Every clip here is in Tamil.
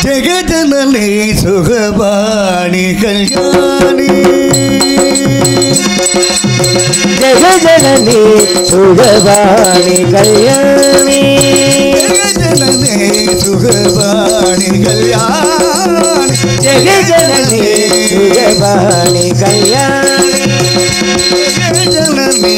ஜெகஜனனி சுகபாணி கல்யாணி ஜெகஜனனி சுகபாணி கல்யாணி ஜெகஜனனி சுகபாணி கல்யாணி ஜெகஜனனி சுகபாணி கல்யாணி ஜெகஜனனி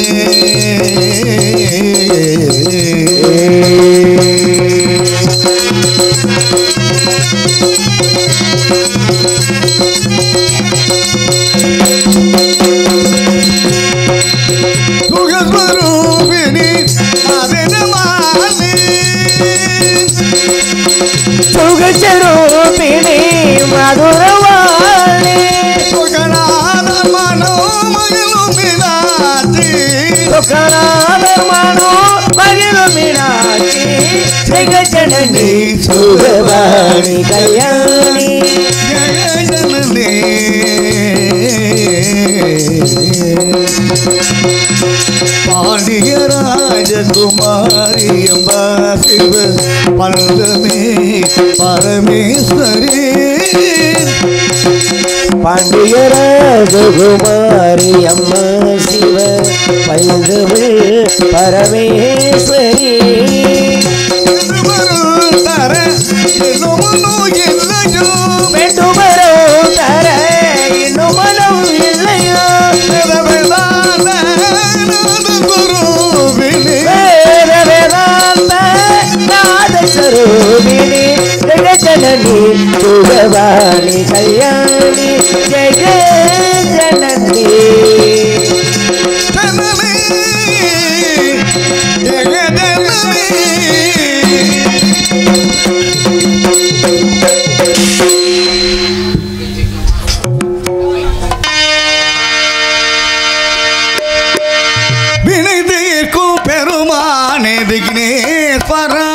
சுகஸ்வரூபிணி மதுரவாணி சுகநாத மனோ மகிழு மீனாட்சி சுகநாத மனோ மகிழு மீனாட்சி ஜெகஜனனி சுகபாணி கல்யாணி ஜெகஜனனி பாண்டிய ராஜகுமாரி அம்பா சிவ பரமே பரமேஸ்வரி பாண்டிய ராஜகுமாரி அம்மா சிவ பைந்தமிழ் பரமேஸ்வரி தர என்னும் இல்லையோ வேண்டுமரோ தர இன்னும் மனம் இல்லையோ வேத வேதாந்த நாதஸ்வரூபிணி ஜெகஜனனி சுகபாணி கல்யாணி ஜெகஜனனி வினைதீர்க்கும் பெருமானே விக்னேஸ்வரா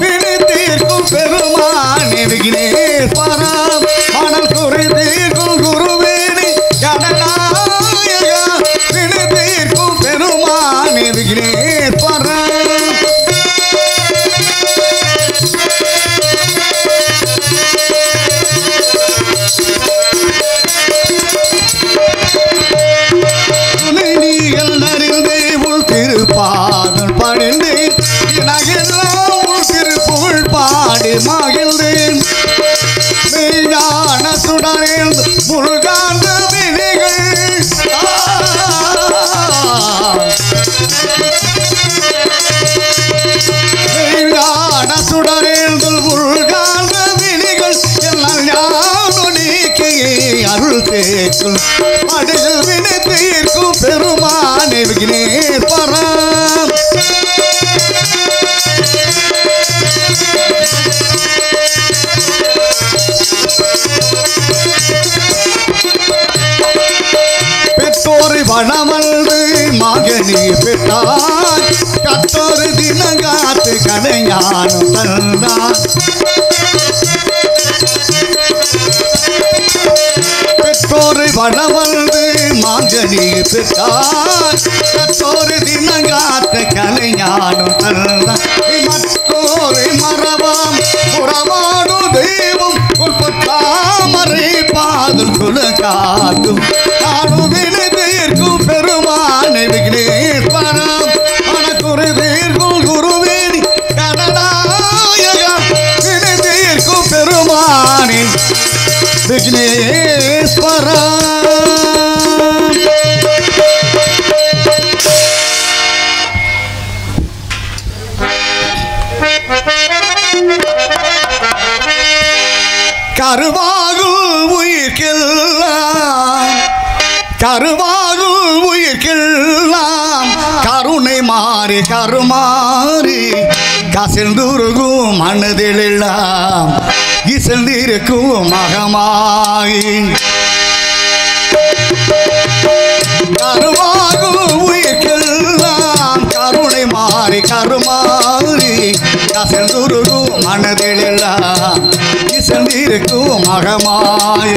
வினைதீர்க்கும் பெருமானே விக்னேஸ்வரா மனம் குறை தீர்க்கும் குருவேணி கடனாயகா வினைதீர்க்கும் பெருமானே விக்னேஸ்வரா பாடல் படைந்தேன் எனக்கெல்லாம் திருப்புகழ் பாடி மகிழ்ந்தேன் மெய்ஞான சுடரில் முருகாந்த வினைகள் மெய்ஞான சுடரில் முருகாந்த வினைகள் எல்லாம் ஞான நீக்கியே அருள் தேக்கும் அடிகள் வினை தீர்க்கும் பெருமானே விக்னேஸ்வரா பெற்றோரை வளமல்து மகனி பெற்றாய் கத்தோரு தினங்காத்து கலைஞானம் தந்தான் பெற்றோரை வளமல்து மகனி பெற்றாய் கத்தோரு தினங்காத்து கலைஞானம் தந்தான் மற்றோரை மறவாம் புறமாடு தெய்வம் உட்பட்டாமரை பாதல் குலகாக்கும் வினை தீர்க்கும் பெருமானை விக்னேஸ்வரம் மனக்குறை தீர்க்கும் குருவேணி கடனாயகா வினை தீர்க்கும் பெருமானை விக்னேஸ்வரம் கருவாகும் உயிர்க்கெல்லாம் கருவாகும் உயிர்க்கெல்லாம் கருணை மாறி கருமாறி கசிந்துருகும் மனதிலெல்லாம் இசைந்திருக்கும் மகமாயி கருவாகும் உயிர்க்கெல்லாம் கருணை மாறி கருமாறி கசிந்துருகும் மனதிலெல்லாம் இசைந்திருக்கும் மகமாய்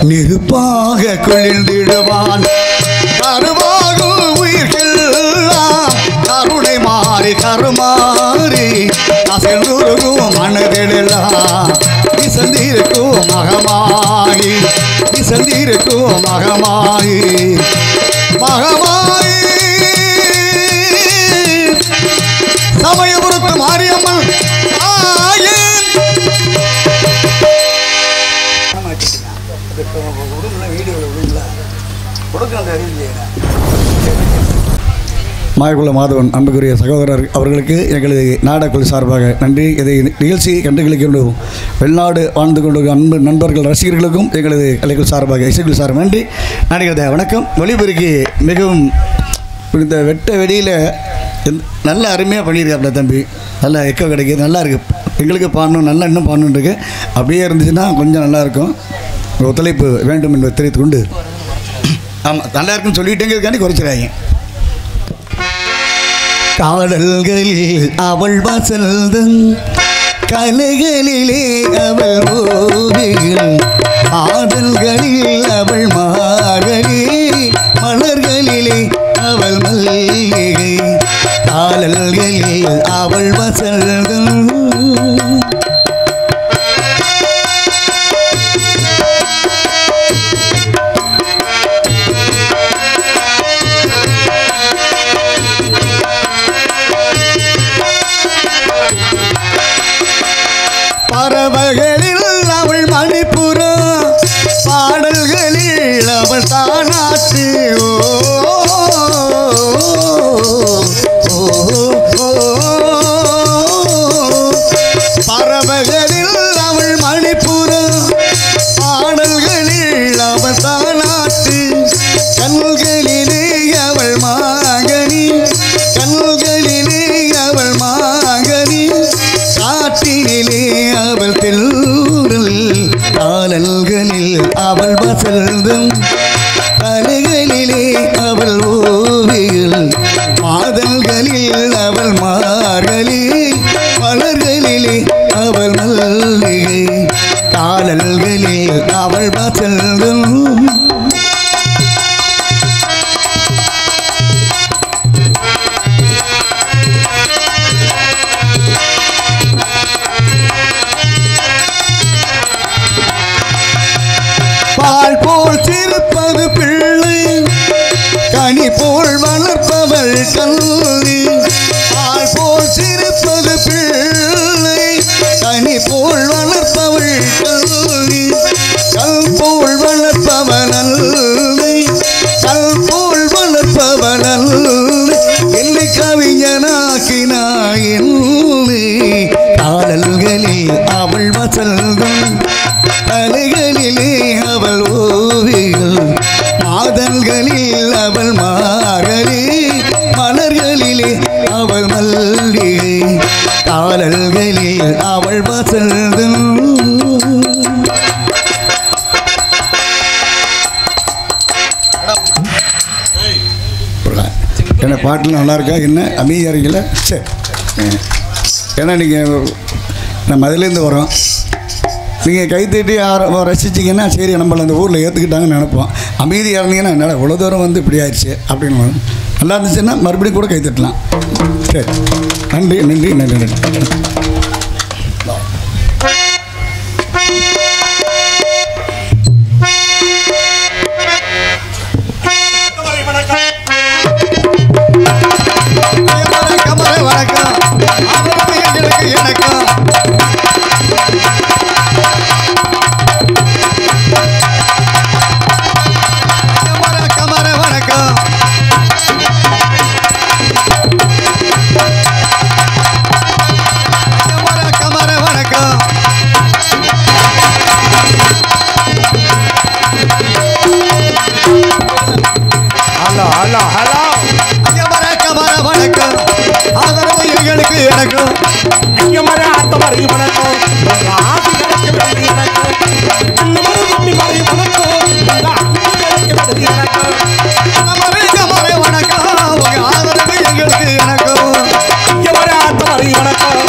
நெருப்பாக குளிர்ந்திடுவான் கருவாகும் உயிர்கெல்லாம் கருணை மாறி கருமாறி அசைந்துருகும் மனதிலெல்லாம் இசந்திருக்கும் மகமாகி இசந்திருக்கும் மகமாகி மகமாகி சமயபுரத்து மாரியம்மன் மாயக்குள்ள மாதவன் அன்புக்குரிய சகோதரர் அவர்களுக்கு எங்களது நாடக்குழு சார்பாக நன்றி. இதை நிகழ்ச்சியை கண்டுகளிக்க வெளிநாடு வாழ்ந்து கொண்டு அன்பு நண்பர்கள் ரசிகர்களுக்கும் எங்களது கலைக்குழு சார்பாக இசைக்குழு சார்பாக நன்றி. நடிகத வணக்கம். ஒளிபெருக்கி மிகவும் இந்த வெட்ட வெளியில் நல்ல அருமையாக பண்ணியிருக்காப்ல தம்பி. நல்லா எக்கோ கிடைக்கிது, நல்லா இருக்குது. எங்களுக்கு பாடணும், நல்லா இன்னும் பாடணும் இருக்கு. அப்படியே இருந்துச்சுன்னா கொஞ்சம் நல்லாயிருக்கும். ஒத்துழைப்பு வேண்டும் என்பதை தெரிவித்து கொண்டு ஆமாம் நல்லா இருக்குன்னு சொல்லிட்டேங்கிறதுக்காண்டி குறைச்சிடாங்க. காதல்களில் அவள் வசந்தம் கலைகளிலே அவள் ஓவியம் ஆதல்களில் அவள் மாகனி மலர்களிலே அவள் மல்லிகை காதல்களில் அவள் வசந்தம் பறவைகளில் அவள் மணிப்புறம் பாடல்களில் அவள் தானாட்டு பறவைகளில் அவள் மணிப்புறம் பாடல்களில் அவள் தானாட்டு கண்களிலே அவள் மாங்கனி கண்களிலே அவள் மாங்கனி காற்றினிலே அவள் தெல்லூரல் காலல்களில் அவள் வசந்தம் கலைகளிலே அவள் ஓவியல் மாதல்களில் அவள் மார்கழி மலர்களிலே அவள் மல்லிகை காலல்களில் அவள் வசந்தம் பால் போல் சிரிப்பது பிள்ளை கனி போல் வளர்ப்பவள் கல்வி பால் போல் சிரிப்பது பிள்ளை கனி போல் வளர்ப்பவள் கல்வி கல் போல் வளர்ப்பவள் அல்லை கல் போல் வளர்ப்பவள் அல்லை என்னை கவிஞனாக்கினாய் என்னை காதல்களில் அவள் வசந்தம் கலைகளிலே அவள் ஓவியல் மாதல்களில் அவள் மார்கழி மலர்களிலே அவள் மல்லிகை காதல்களில் அவள் வசந்தம் என்ன பாட்டில் நல்லா இருக்கா? என்ன அமைதியாக இருக்கல? சரி, ஏன்னா நீங்கள் நம்ம அதிலேருந்து வரோம். நீங்கள் கைத்தட்டி ரசிச்சிங்கன்னா சரி நம்மளை அந்த ஊரில் ஏற்றுக்கிட்டாங்கன்னு நினைப்போம். அமைதியாக இருந்தீங்கன்னா என்னால் இவ்வளோ தூரம் வந்து இப்படி ஆயிடுச்சு அப்படின்னு நல்லா இருந்துச்சுன்னா மறுபடியும் கூட கைத்தட்டலாம். சரி, நன்றி நன்றி நன்றி நன்றி. எனக்கும் ஐயமர ஆத்தமரை வணக்கம் ஆசி கிடைக்க வேண்டி எனக்கும் அன்னமர தம்பி மறை வணக்கம் அன்பு கிடைக்க வேண்டி எனக்கும் மறை வணக்கம் உங்க ஆதரவு எங்களுக்கு எனக்கும் ஐயமர ஆத்தமரை வணக்கம்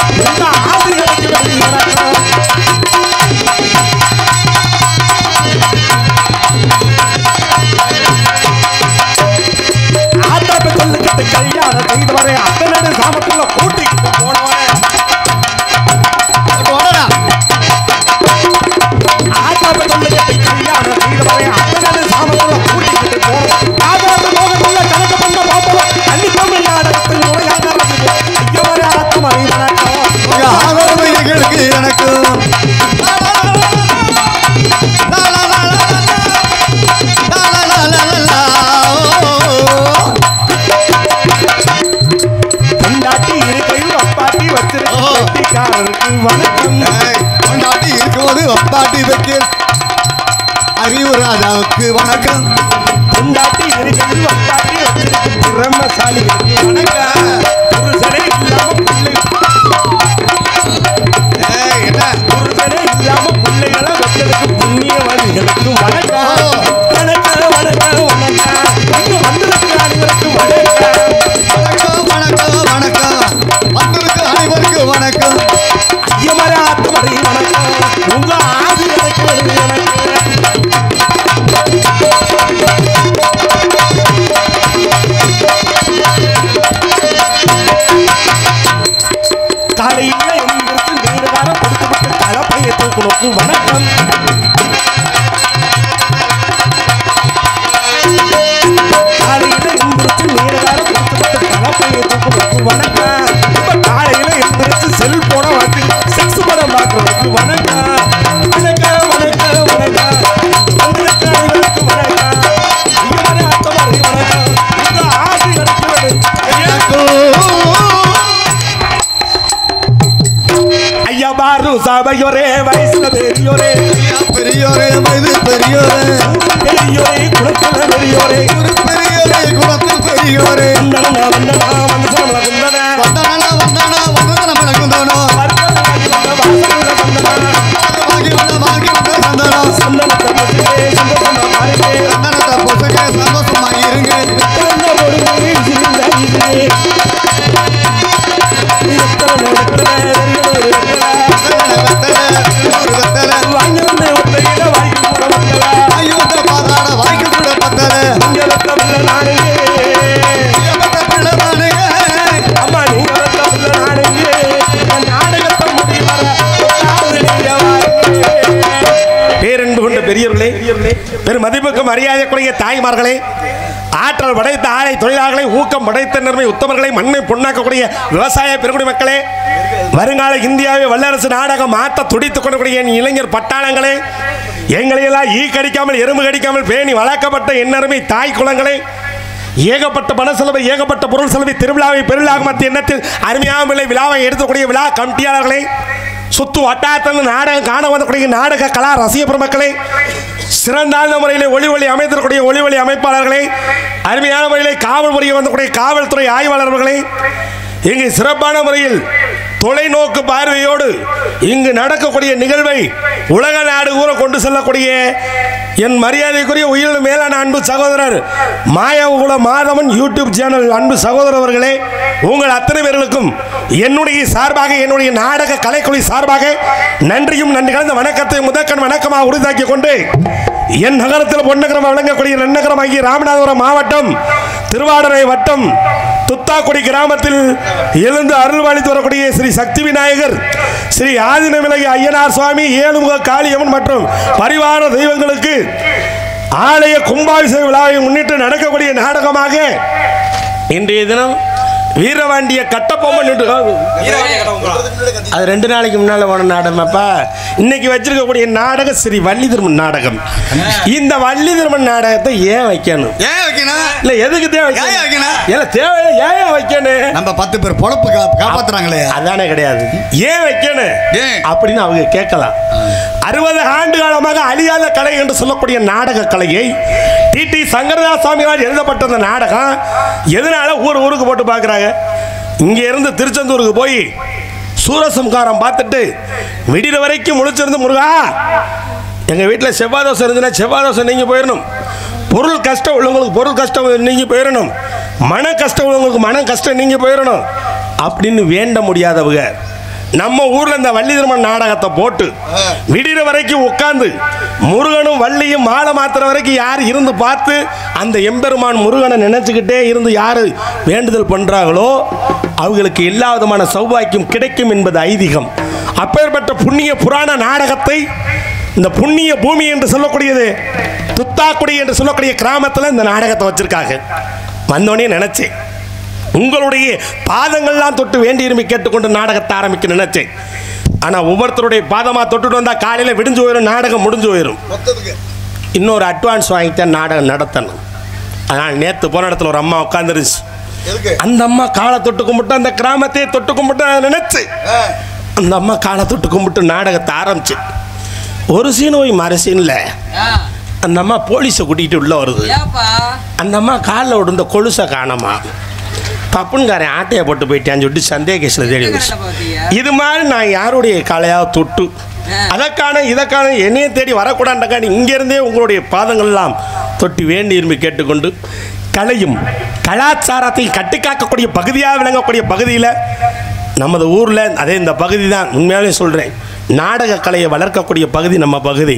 ஆசி கிடைக்க வேண்டி எனக்கும் ஆத்தாப்ப சொல்லுக்கிட்டு கல்யாணம் செய்து வரேன் அத்தனை சாமத்துல கூட்டிக்கிட்டு போனவன் ஆத்தாப்ப சொல்லுக்கிட்டு கல்யாணம் செய்து வரேன் அத்தனை சாமத்துல கூட்டிக்கிட்டு போனவன் ஆதார மோகமுள்ள கணக்கு பண்ண பாப்பவன் அள்ளி தமிழ் நாடகத்தில் முறையாக ஐயவரே ஆத்தமரை வணக்கம் உங்க ஆதரவு எங்களுக்கு எனக்கும் கொண்டாட்டி இருக்கையில் அப்பாட்டி வச்சிருக்காரருக்கு வணக்கம் கொண்டாட்டி இருக்கும்போது ஒப்பாட்டி வைக்க அறிவு ராஜாவுக்கு வணக்கம் கொண்டாட்டி இருக்கையில் அப்பாட்டி வச்சிருக்கு திறமசாலிகளுக்கு வணக்கம் புருஷனே இல்லாம புருஷனே இல்லாம பிள்ளைகளை வச்சதுக்கு புண்ணியவாதிகளுக்கு வணக்கம் வணக்கம் வணக்கம் வணக்கம் இங்க வந்திருக்கிற அனைவருக்கு வணக்கம் வணக்கம் வணக்கம் வந்திருக்கு அனைவருக்கு வணக்கம் ஐயமர ஆத்மரை வணக்கம் உங்க ஆசி எனக்கு வருது எனக்கு காலையில் எந்திரிச்சு நீடுகாரம் கொடுத்துவிட்டு கலப்பையை தூக்கணுக்கு வணக்கம் காலையில் எந்திரிச்சு நீடுகாரம் கொடுத்துவிட்டு கலப்பையை தூக்கணுக்கு வணக்கம் இப்ப காலையில் எந்திரிச்சு செல்போனை வாங்கி செக்ஸ் படம் பார்க்கறதுக்கு வணக்கம் வணக்கம் வணக்கம் வணக்கம் உங்களுக்கு அனைவருக்கும் வணக்கம் ஐயமரே ஆத்தமரை வணக்கம் உங்க ஆசி கிடைக்கிறது ஐயா பாரு சபையோரே வயசுல பெரியோரே பெரியோரே வயது பெரியோரே பெரியோரே குளத்துல பெரியோரே பெரியோரே குளத்தில் பெரியோரே வந்தனா வந்தனா வந்தனா வந்தனா வந்தனா வந்தனா வந்தனா மணக்குந்தானோ வாங்கி வந்த சந்தனா சந்தனத்தை பசுவே சந்தோஷமா பாருங்க சந்தனத்தை பொசுக்க சந்தோஷமா இருங்க எத்தனை பொழுது சிரிந்தாயிலே வாங்கி வந்த ஒத்தையில வாங்கி கூட வந்தல ஐயோ பாதாட வாய்க்கு கூட பத்தல இங்க வந்த பிள்ளை நானுங்க பிள்ளை தானே அம்மா நீங்க வந்த பிள்ளை நானுங்க நாடகத்தை முடி வர பேரன்பு கொண்ட பெரியவர்களே பெரும் மதிப்புக்கு மரியாதைக்குரிய தாய்மார்களே ஆற்றல் படைத்த ஆலை தொழிலாளர்களை ஊக்கம் படைத்த நன்மை உத்தமர்களை மண்ணை பொன்னாக்கக்கூடிய விவசாய பெருங்குடி மக்களே வருங்கால இந்தியாவை வல்லரசு நாடகம் மாற்ற துடித்துக் கொண்டக்கூடிய என் இளைஞர் பட்டாளங்களே எங்களையெல்லாம் ஈ கடிக்காமல் எறும்பு கடிக்காமல் பேணி வளர்க்கப்பட்ட எண்ணருமை தாய் குளங்களே ஏகப்பட்ட பண செலவை ஏகப்பட்ட பொருள் செலவை திருவிழாவை பெருவிழாக மத்திய எண்ணத்தில் அருமையான விழாவை எடுத்துக்கூடிய விழா கமிட்டியாளர்களே சுத்து வட்டாரத்தில் நாடகம் காண வந்தக்கூடிய நாடக கலா ரசிக பெருமக்களே சிறந்தாழ்ந்த முறையில் ஒளி அமைத்திருக்கூடிய ஒளி அமைப்பாளர்களே அருமையான முறையில் காவல் முறையை வந்தக்கூடிய காவல்துறை ஆய்வாளர்களே இங்கு சிறப்பான முறையில் தொலைநோக்கு பார்வையோடு இங்கு நடக்கக்கூடிய நிகழ்வை உலக நாடு ஊர கொண்டு செல்லக்கூடிய என் மரியாதைக்குரிய உயிரிழந்த மேலான அன்பு சகோதரர் மாயகுல மாதவன் யூடியூப் சேனல் அன்பு சகோதரர் அவர்களே உங்கள் அத்தனை பேர்களுக்கும் என்னுடைய சார்பாக என்னுடைய நாடக கலைக்குழு சார்பாக நன்றியும் நன்றி கலந்த வணக்கத்தை முதற்கண் வணக்கமாக உறுதியாக்கி கொண்டு என் நகரத்தில் பொன்னகரம் வழங்கக்கூடிய நன்னகரம் ஆகிய ராமநாதபுரம் மாவட்டம் திருவாடனை வட்டம் துத்தாக்குடி கிராமத்தில் எழுந்து அருள்வாளித்து வரக்கூடிய ஸ்ரீ சக்தி விநாயகர் ஸ்ரீ ஆதினமிலகி ஐயனார் சுவாமி ஏழுமுக காளியம்மன் மற்றும் பரிவார தெய்வங்களுக்கு ஆலய கும்பாபிஷேக விழாவை முன்னிட்டு நடக்கக்கூடிய நாடகமாக இன்றைய தினம் வீரவாண்டிய கட்டபொம்மன் அது 2 நாளைக்கு முன்னால போன நாடகமாப்பா. இன்னைக்கு வச்சிருக்கக்கூடிய நாடகம் ஸ்ரீ வள்ளி திருமன் நாடகம். இந்த வள்ளி திருமன் நாடகத்தை ஏன் வைக்கணும்? ஏன் வைக்கணும்? இல்ல எதுக்கு தேவை வைக்கணும்? இல்ல தேவை ஏன் வைக்கணும்? நம்ம 10 பேர் பொழப்பு காப்பாத்துறாங்களே அதானே கிடையாது. ஏன் வைக்கணும் அப்படின்னு அவங்க கேட்கலாம். 60 ஆண்டு காலமாக அழியாத கலை என்று சொல்லக்கூடிய நாடக கலையை டிடி சங்கரதாஸ் சுவாமியால் எழுதப்பட்ட அந்த நாடகம் எதனால ஊருக்கு போட்டு பார்க்குறாங்க? இங்கே இருந்து திருச்செந்தூருக்கு போய் சூரசம்காரம் பார்த்துட்டு விடிற வரைக்கும் முழிச்சிருந்து முருகா எங்கள் வீட்டில் செவ்வாய் தோசை இருந்துச்சுன்னா செவ்வாய் தோசை நீங்கள் போயிடணும், பொருள் கஷ்டம் உள்ளவங்களுக்கு பொருள் கஷ்டம் நீங்கள் போயிடணும், மன கஷ்டம் உள்ளவங்களுக்கு மன கஷ்டம் நீங்கள் போயிடணும் அப்படின்னு வேண்ட முடியாதவங்க நம்ம ஊரில் இந்த வள்ளி திருமண நாடகத்தை போட்டு விடிற வரைக்கும் உட்காந்து முருகனும் வள்ளியும் மாலை மாத்திர வரைக்கும் யார் இருந்து பார்த்து அந்த எம்பெருமான் முருகனை நினச்சிக்கிட்டே இருந்து யார் வேண்டுதல் பண்ணுறாங்களோ அவங்களுக்கு எல்லா விதமான சௌபாக்கியம் கிடைக்கும் என்பது ஐதீகம். அப்பேற்பட்ட புண்ணிய புராண நாடகத்தை இந்த புண்ணிய பூமி என்று சொல்லக்கூடியது துத்தாக்குடி என்று சொல்லக்கூடிய கிராமத்தில் இந்த நாடகத்தை வச்சிருக்காங்க. வந்தோடனே நினைச்சேன் உங்களுடைய பாதங்கள்லாம் தொட்டு வேண்டி இரும்பி கேட்டுக்கொண்டு நாடகத்தை ஆரம்பிக்க நினைச்சேன். ஆனால் ஒவ்வொருத்தருடைய பாதமாக தொட்டுட்டு வந்தால் காலையில் விடிஞ்சு போயிடும், நாடகம் முடிஞ்சு போயிடும். இன்னொரு அட்வான்ஸ் வாங்கித்தான் நாடகம் நடத்தணும். அதனால் நேற்று போன இடத்துல ஒரு அம்மா உட்காந்துருச்சு. அந்த அம்மா காலை தொட்டு கும்பிட்டு அந்த கிராமத்தையே தொட்டு கும்பிட்டு நினைச்சு அந்த அம்மா காலை தொட்டு கும்பிட்டு நாடகத்தை ஆரம்பிச்சு. ஒரு சீன் போய் மறு சீனில் அந்த அம்மா போலீஸை கூட்டிகிட்டு உள்ளே வருது. அந்த அம்மா காலில் விடுந்த கொலுசை காணமா பப்புன்காரன் ஆட்டையை போட்டு போயிட்டான்னு சொல்லிட்டு சந்தேக கேஸில் தேடி வந்துச்சு. இது மாதிரி நான் யாருடைய காலையாக தொட்டு அதற்கான இதற்கான என்னையே தேடி வரக்கூடாதுக்கான இங்கேருந்தே உங்களுடைய பாதங்கள்லாம் தொட்டி வேண்டி இரும்பி கேட்டுக்கொண்டு கலையும் கலாச்சாரத்தை கட்டிக்காக்கக்கூடிய பகுதியாக விளங்கக்கூடிய பகுதியில் நமது ஊரில் அதே இந்த பகுதி தான் உண்மையாகவே சொல்கிறேன். நாடக கலையை வளர்க்கக்கூடிய பகுதி நம்ம பகுதி.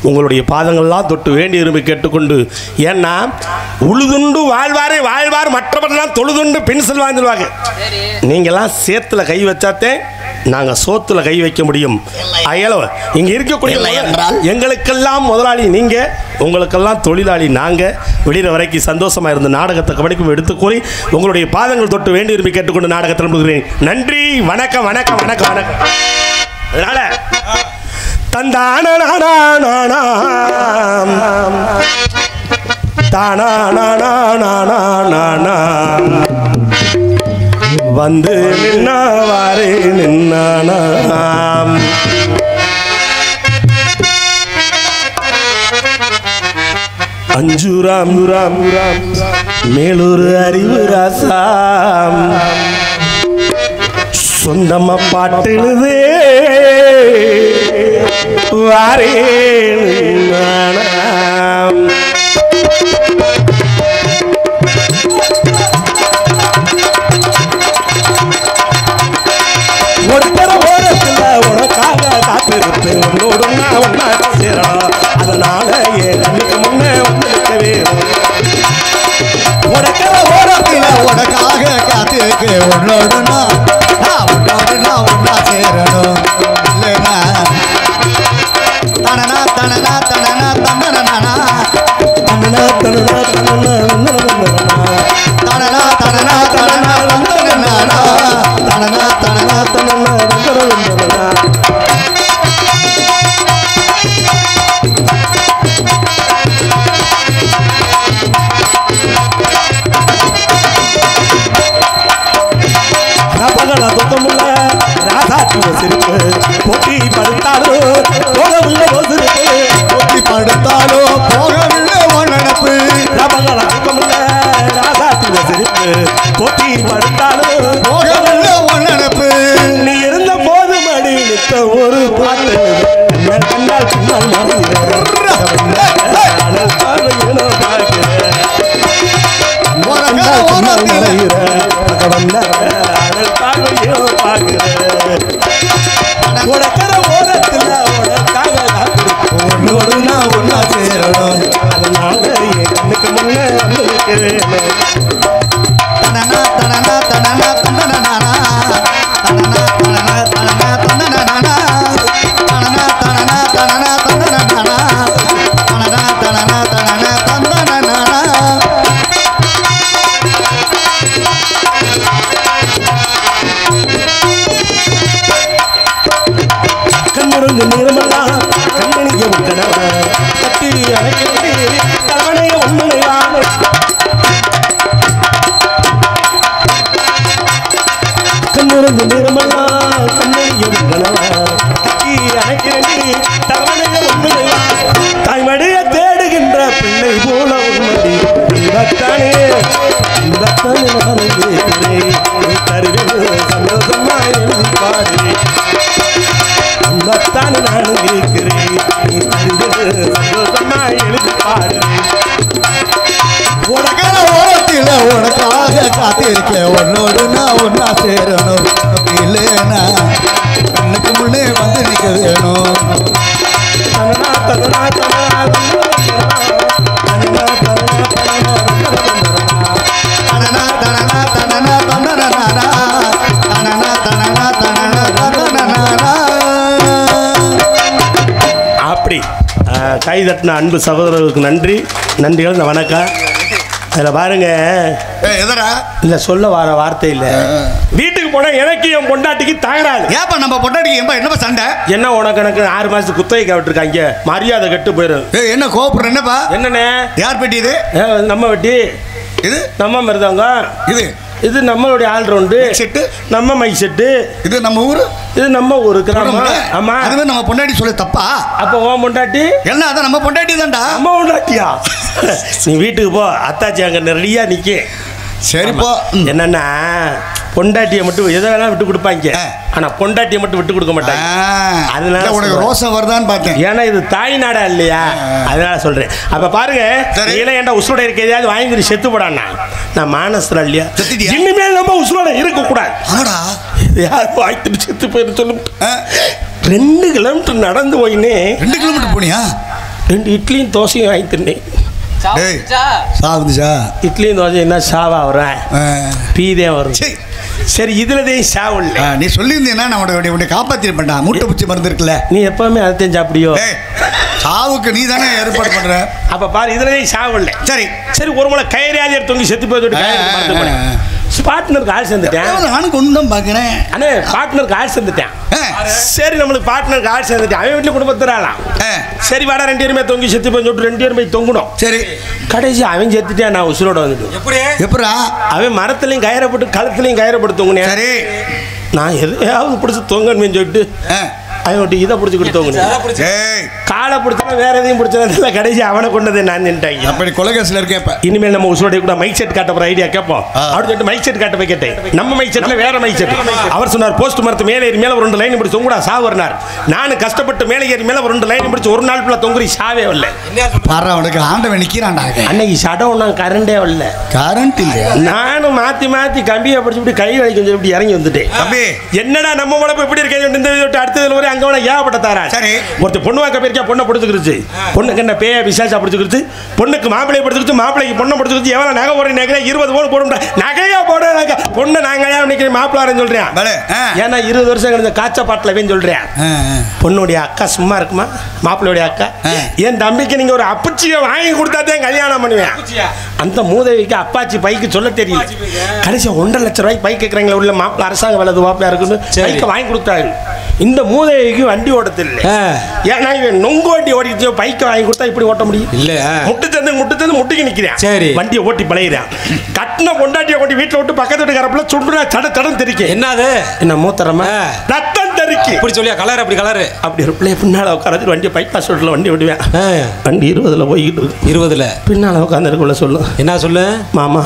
உங்களுடைய பாதங்கள்லாம் தொட்டு வேண்டி விரும்பி கேட்டுக்கொண்டு, ஏன்னா உழுதுண்டு வாழ்வாரே வாழ்வார் மற்றவர்கள்லாம் தொழுதுண்டு பின் செல்வாங்க. நீங்கள்லாம் சேத்துல கை வச்சாத்தே நாங்கள் சோத்துல கை வைக்க முடியும். அயலவ இங்கே இருக்கக்கூடிய எங்களுக்கெல்லாம் முதலாளி நீங்கள், உங்களுக்கெல்லாம் தொழிலாளி நாங்கள். விடிகிற வரைக்கும் சந்தோஷமாக இருந்த நாடகத்தை கவனிக்கும் எடுத்து கூறி உங்களுடைய பாதங்கள் தொட்டு வேண்டி விரும்பி கேட்டுக்கொண்டு நாடகத்தில் நம்புகிறேன். நன்றி, வணக்கம் வணக்கம் வணக்கம் வணக்கம். அதனால தந்தான வந்து நின்னாவாரே நின்னானாம் அஞ்சுராம் மேலூர் அறிவு ராசாம் சொந்தமா பாட்டுதே வாரே ஒருத்தர ஓரத்தில் உனக்காக காத்திருப்பேன், உன்னோடு நான் ஒன்னா சேரணும். அதனால என் கண்ணுக்கு முன்னே வந்து வேணும். உனக்கிற ஓரத்தில் உனக்காக காத்திருக்கு, உன்னோடு நான் ஒன்னா சேரணும். இல்லைனா தனனா தனனா தனனா தனனா தனனா தனனா தனனா தனனா தனனா தனனா தனனா தனனா தனனா போட்டி படுத்தாலோ போகவில்லை போட்டி படுத்தாலோ போகவில்லை நினப்பு போட்டி படுத்தாலோ போகவில்லை நினப்பு. நீ இருந்த போது மடி நிற்க ஒரு பாட்டு கண்டால் பின்னால் உனக்கிற ஓரத்தில் உனக்காக உன்னோடு நான் ஒன்னா சேரணும். அதனால என் கண்ணுக்கு முன்னே வந்து வேணும். தனனா தனனா தனனா தனனா தனனா தனனா தனனா தனனா தனனா தனனா தனனா தனனா தனனா தனனா தனனா தனனா கண்ணுறங்கு நிறமெல்லாம் கண்ணனிய உண்டனவ கட்டி அணைக்கிறது கவனைய உண்மையான கண்ணுறங்கு நிறமெல்லாம் கண்ணனிய உண்டனவ கட்டி அணைக்கிறது கவனைய உண்மையான தாய்மடிய தேடுகின்ற பிள்ளை போல உண்மதி இந்தத்தானே நான் தருவேன் அதுதான் நானும் இருக்கிறேன் நீ தருகிறது சந்தோஷமா எழுதி பாடுறேன் உனக்கான ஓரத்தில் உனக்காக காத்திருக்கேன் உன்னோடு நான் ஒன்னா சேரணும் இல்லைன்னா கண்ணுக்கு முன்னே வந்து நிற்க வேணும் தனனா தனனா தனனா அப்படி கை தட்டின அன்பு சகோதரர்களுக்கு நன்றி நன்றிகள் வணக்கம். அதில் பாருங்க எதரா இல்லை சொல்ல வர வார்த்தை இல்லை. வீட்டுக்கு போனால் எனக்கு என் பொண்டாட்டிக்கு தகராது. ஏப்பா நம்ம பொண்டாட்டிக்கு ஏன்பா என்னப்பா சண்டை? என்ன உனக்கு எனக்கு 6 மாதத்துக்கு குத்தகை விட்டுருக்காங்க மரியாதை கெட்டு போயிடும். என்ன கோபுரம் என்னப்பா? என்னண்ணே யார் பெட்டி இது? நம்ம வெட்டி இது நம்ம மருதாங்க இது இது நம்மளுடைய ஆல்ரவுண்டு செட்டு நம்ம மைக் செட்டு இது நம்ம ஊரு இது நம்ம ஊருக்கு ஆமா அதுவே நம்ம பொண்டாட்டி சொல்ல தப்பா? அப்போ உன் பொண்டாட்டி என்ன அதான் நம்ம பொண்டாட்டி தான்டா. நம்ம பொண்டாட்டியா? நீ வீட்டுக்கு போ அத்தாச்சி அங்கே நிறையா நிற்க. சரிப்பா. என்னன்னா பொண்டாட்டியை மட்டும் எதை வேணா விட்டு கொடுப்பாங்க ஆனா பொண்டாட்டியை மட்டும் விட்டு கொடுக்க மாட்டாங்க. அதனால உனக்கு ரோசம் வருதான்னு பார்த்தேன். ஏன்னா இது தாய் நாடா இல்லையா அதனால சொல்றேன். அப்ப பாருங்க நீல ஏன்டா உசுரோட இருக்க எதையாவது வாங்கி செத்து போடாண்ணா நான் மானஸ்தரா இல்லையா இனிமேல் நம்ம உசுரோட இருக்க கூடாது. யாரும் வாய்த்துட்டு செத்து போயிரு சொல்லு. 2 கிலோமீட்டர் நடந்து போயினே. 2 கிலோமீட்டர் போனியா? 2 இட்லியும் தோசையும் வாங்கி தின்னேன். சாவுதுச்சா? இட்லியும் தோசை என்ன சாவா வரேன் பீதே வரும். சரி இதுலதான் சாவு இல்லை. நீ சொல்லியிருந்தீங்கன்னா நான் உன்னை காப்பாற்றிருப்பேன்டா. மூட்டை பூச்சி மருந்து இருக்குல்ல நீ எப்பவுமே அதையும் சாப்பிடியோ? சாவுக்கு நீ தானே ஏற்பாடு பண்ற. அப்ப பாரு இதுலதான் சாவு இல்லை. சரி சரி ஒரு முறை கயிறாதியர் தொங்கி செத்து போய் பார்ட்னருக்கு ஆள் சேர்ந்துட்டேன். நானும் கொண்டு தான் பார்க்குறேன். அண்ணே பார்ட்னருக்கு ஆள் சேர்ந்துட்டேன். சரி நம்மளுக்கு பார்ட்னருக்கு ஆள் சேர்ந்துட்டேன். அவன் வீட்டில் குடும்பத்துறாலாம். சரி வாடா 2 பேருமே தொங்கி செத்து போய் சொல்லிட்டு 2 பேரும் போய் தொங்கணும். சரி கடைசி அவன் செத்துட்டேன். நான் உசுரோட வந்துட்டு எப்படா அவன் மரத்துலையும் கயிறை போட்டு கழுத்துலையும் கயிறை போட்டு தொங்குனேன். சரி நான் எதையாவது பிடிச்சி தொங்கன்னு சொல்லிட்டு அவன் இதை பிடிச்சி கொடுத்தவங்க காலை பிடிச்சா வேற எதையும் பிடிச்சதில்ல. கடைசி அவனை கொண்டதை நான் நின்ட்டாங்க. அப்படி கொலகேசில் இருக்கேன். இனிமேல் நம்ம உசுரோட கூட மைக் செட் காட்ட போற ஐடியா கேட்போம் அப்படின்னு சொல்லிட்டு மைக் செட் காட்ட போய் கேட்டேன். நம்ம மைக் செட்ல வேற மைக் செட். அவர் சொன்னார் போஸ்ட் மரத்து மேலே ஏறி மேலே 2 லைன் பிடிச்சி தொங்குடா சாவர்னார். நானும் கஷ்டப்பட்டு மேலே ஏறி மேலே 2 லைன் பிடிச்சி ஒரு நாள் ஃபுல்லா தொங்குறி சாவே வரல. பாரு அவனுக்கு ஆண்டவன் நிக்கிறான்டா. அன்னைக்கு ஷடவுன் நான் கரண்டே வரல. கரண்ட் இல்லையா? நானும் மாத்தி மாத்தி கம்பியை பிடிச்சி இப்படி கை வலிக்கும் சொல்லி இப்படி இறங்கி வந்துட்டேன். என்னடா நம்ம உடம்பு எப்படி இருக்கேன் இந்த அடுத்ததுல வரை அங்கே ஏகப்பட்ட தாரா. சரி ஒருத்தர் பொண்ணு வாக்க போயிருக்கா பொண்ணை பிடிச்சிக்கிருச்சு. பொண்ணுக்கு என்ன பேய விசேஷா பிடிச்சிக்கிருச்சு. பொண்ணுக்கு மாப்பிள்ளையை பிடிச்சிக்கிச்சு. மாப்பிள்ளைக்கு பொண்ணை பிடிச்சிக்கிச்சு. எவ்வளோ நகை போடுற நகை 20 பவுன் போடும்டா. நகையா போட நகை பொண்ணு நாங்கள் நினைக்கிறேன் மாப்பிள்ளாரன்னு சொல்றேன். ஏன்னா 20 வருஷம் கிடந்த காய்ச்ச பாட்டில் சொல்றேன். பொண்ணுடைய அக்கா சும்மா இருக்குமா? மாப்பிள்ளையுடைய அக்கா என் தம்பிக்கு நீங்க ஒரு அப்பச்சியை வாங்கி கொடுத்தாதான் கல்யாணம் பண்ணுவேன். அந்த மூதவிக்கு அப்பாச்சி பைக்கு சொல்ல தெரியல. கடைசி 1.5 லட்சம் ரூபாய்க்கு பைக் கேட்கறாங்களே உள்ள மாப்பிள்ள அரசாங்க வேலை மாப்பிள்ளா இருக்குன்னு பைக்கை வாங்கி கொடுத்தாரு. இந்த மூதவிக்கு வண்டி ஓட்ட தெரியல. ஏன்னா இவன் நொங்கு வண்டி ஓடிச்சு பைக்கை வாங்கி கொடுத்தா இப்படி ஓட்ட முடியும் இல்ல? முட்டு முட்டிக்கு நிக்கிறேன். சரி வண்டியை ஓட்டி பழகிறேன். கட்டின பொண்டாட்டியை கொண்டு வீட்டில் விட்டு பக்கத்து வீட்டுக்காரப்புல சுண்டுனா தடம் தெரிக்க. என்னது என்ன மூத்தரமா ரத்தம் தெரிக்கி இப்படி சொல்லியா கலர் அப்படி கலர் அப்படி ஒரு பிள்ளைய பின்னால உட்காந்து வண்டியை பைபாஸ் ரோட்ல வண்டி விடுவேன். வண்டி 20ல போய்கிட்டு 20ல பின்னால உட்காந்துருக்குள்ள சொல்லு. என்ன சொல்லு? மாமா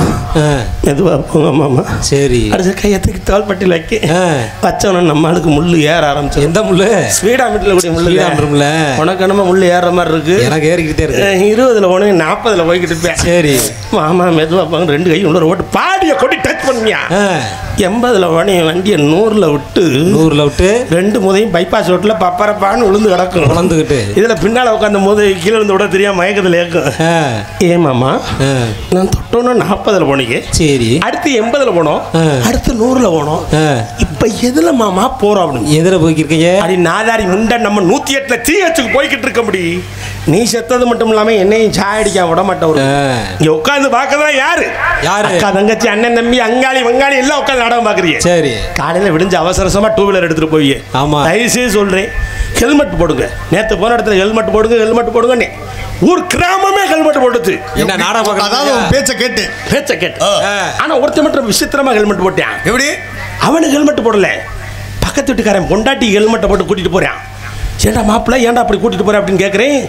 மெதுவா போங்க மாமா. சரி அடுத்த கையத்துக்கு தோள்பட்டியில் வைக்க வச்சவன நம்மளுக்கு முள்ளு ஏற ஆரம்பிச்சு. எந்த முள்ளு? ஸ்வீடா மீட்டில் கூடிய முள்ளு. உனக்கு என்னமோ முள்ளு ஏற மாதிரி இருக்கு. எனக்கு ஏறிக்கிட்டே இருக்கு. 20ல போன 40ல போய்கிட்டு இருப்பேன். சரி மாமா மெதுவா போங்க 2 கையும் உள்ள ஓட்டு பாடிய கொடி டச் பண்ணியா. 80ல போன வண்டியை 100ல விட்டு 2 முதையும் பைபாஸ் ரோட்ல பப்பரப்பான்னு விழுந்து கிடக்கும். விழுந்துக்கிட்டு இதுல பின்னால உட்காந்து போது கீழே இருந்து விட தெரியாம மயக்கத்துல ஏக்கும். ஏ மாமா நான் தொட்டோன்னு 40ல போனீங்க. சரி அடுத்து 80ல போனோம். அடுத்து 100ல போனோம். இப்ப எதுல மாமா போறோம் அப்படின்னு எதுல போய்க்கிருக்கீங்க? அப்படி நாதாரி முண்டை நம்ம 108ல தீ வச்சுக்கு போய்கிட்டு இருக்க முடியும். நீ செத்தது மட்டும் இல்லாம என்னையும் சாய் அடிக்க விட மாட்டோம். இங்க உட்காந்து பாக்கதான் யாரு யாரு அக்கா தங்கச்சி அண்ணன் தம்பி அங்காளி வங்காளி எல்லாம் உட்காந்து நாடகம் பாக்குறீங்க. சரி காலையில விடிஞ்சு அவசரமா 2 வீலர் எடுத்துட்டு போய் ஆமா தயவுசெய்து சொல்றேன் ஹெல்மெட் போடுங்க. நேத்து போன இடத்துல ஹெல்மெட் போடுங்க ஹெல்மெட் போடுங்க. ஊர் கிராமமே ஹெல்மெட் போடுது. என்ன நாடகம்? அதாவது பேச்ச கேட்டு ஆனா ஒருத்தர் மட்டும் விசித்திரமா ஹெல்மெட் போட்டான். எப்படி? அவனுக்கு ஹெல்மெட் போடல. பக்கத்து வீட்டுக்காரன் பொண்டாட்டி ஹெல்மெட்டை போட்டு கூட்டிட்டு போறான். ஏண்டா மாப்பிள்ள ஏன்டா அப்படி கூட்டிட்டு போற அப்படின்னு கேட்குறேன்.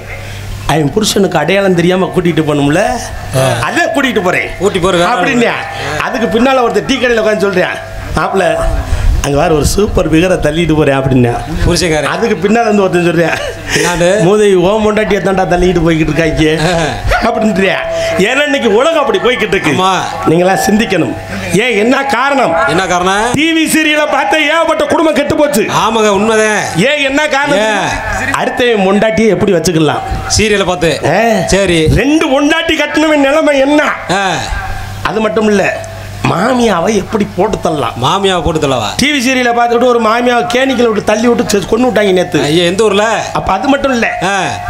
அவன் புருஷனுக்கு அடையாளம் தெரியாம கூட்டிட்டு போகணும்ல அதான் கூட்டிட்டு போறேன் அப்படின்னு. அதுக்கு பின்னால ஒருத்தர் டீ கடையில் உட்காந்து சொல்றேன் மாப்பிள்ள அங்க வேற ஒரு சூப்பர் பிகரை தள்ளிட்டு போறேன் அப்படின்னா புரிச்சுக்காரு. அதுக்கு பின்னால் வந்து ஒருத்தன் சொல்றேன் மூதை ஓம் பொண்டாட்டியை தாண்டா தள்ளிட்டு போய்கிட்டு இருக்காங்க அப்படின்றியா. ஏன்னா இன்னைக்கு உலகம் அப்படி போய்கிட்டு இருக்கு. நீங்களா சிந்திக்கணும். ஏன் என்ன காரணம்? என்ன காரணம்? டிவி சீரியலை பார்த்த ஏகப்பட்ட குடும்பம் கெட்டு போச்சு. ஆமாங்க உண்மைதான். ஏன் என்ன காரணம்? அடுத்த பொண்டாட்டியை எப்படி வச்சுக்கலாம் சீரியலை பார்த்து. சரி 2 பொண்டாட்டி கட்டணவன் நிலைமை என்ன? அது மட்டும் இல்ல மாமியாவை எப்படி போட்டு தள்ளலாம்? மாமியாவை போட்டு தள்ளவா? டிவி சீரியலை பார்த்துட்டு ஒரு மாமியாவை கேணிக்கல விட்டு தள்ளி விட்டு கொண்டு விட்டாங்க நேத்து. ஐயா எந்த ஊர்ல? அப்ப அது மட்டும் இல்ல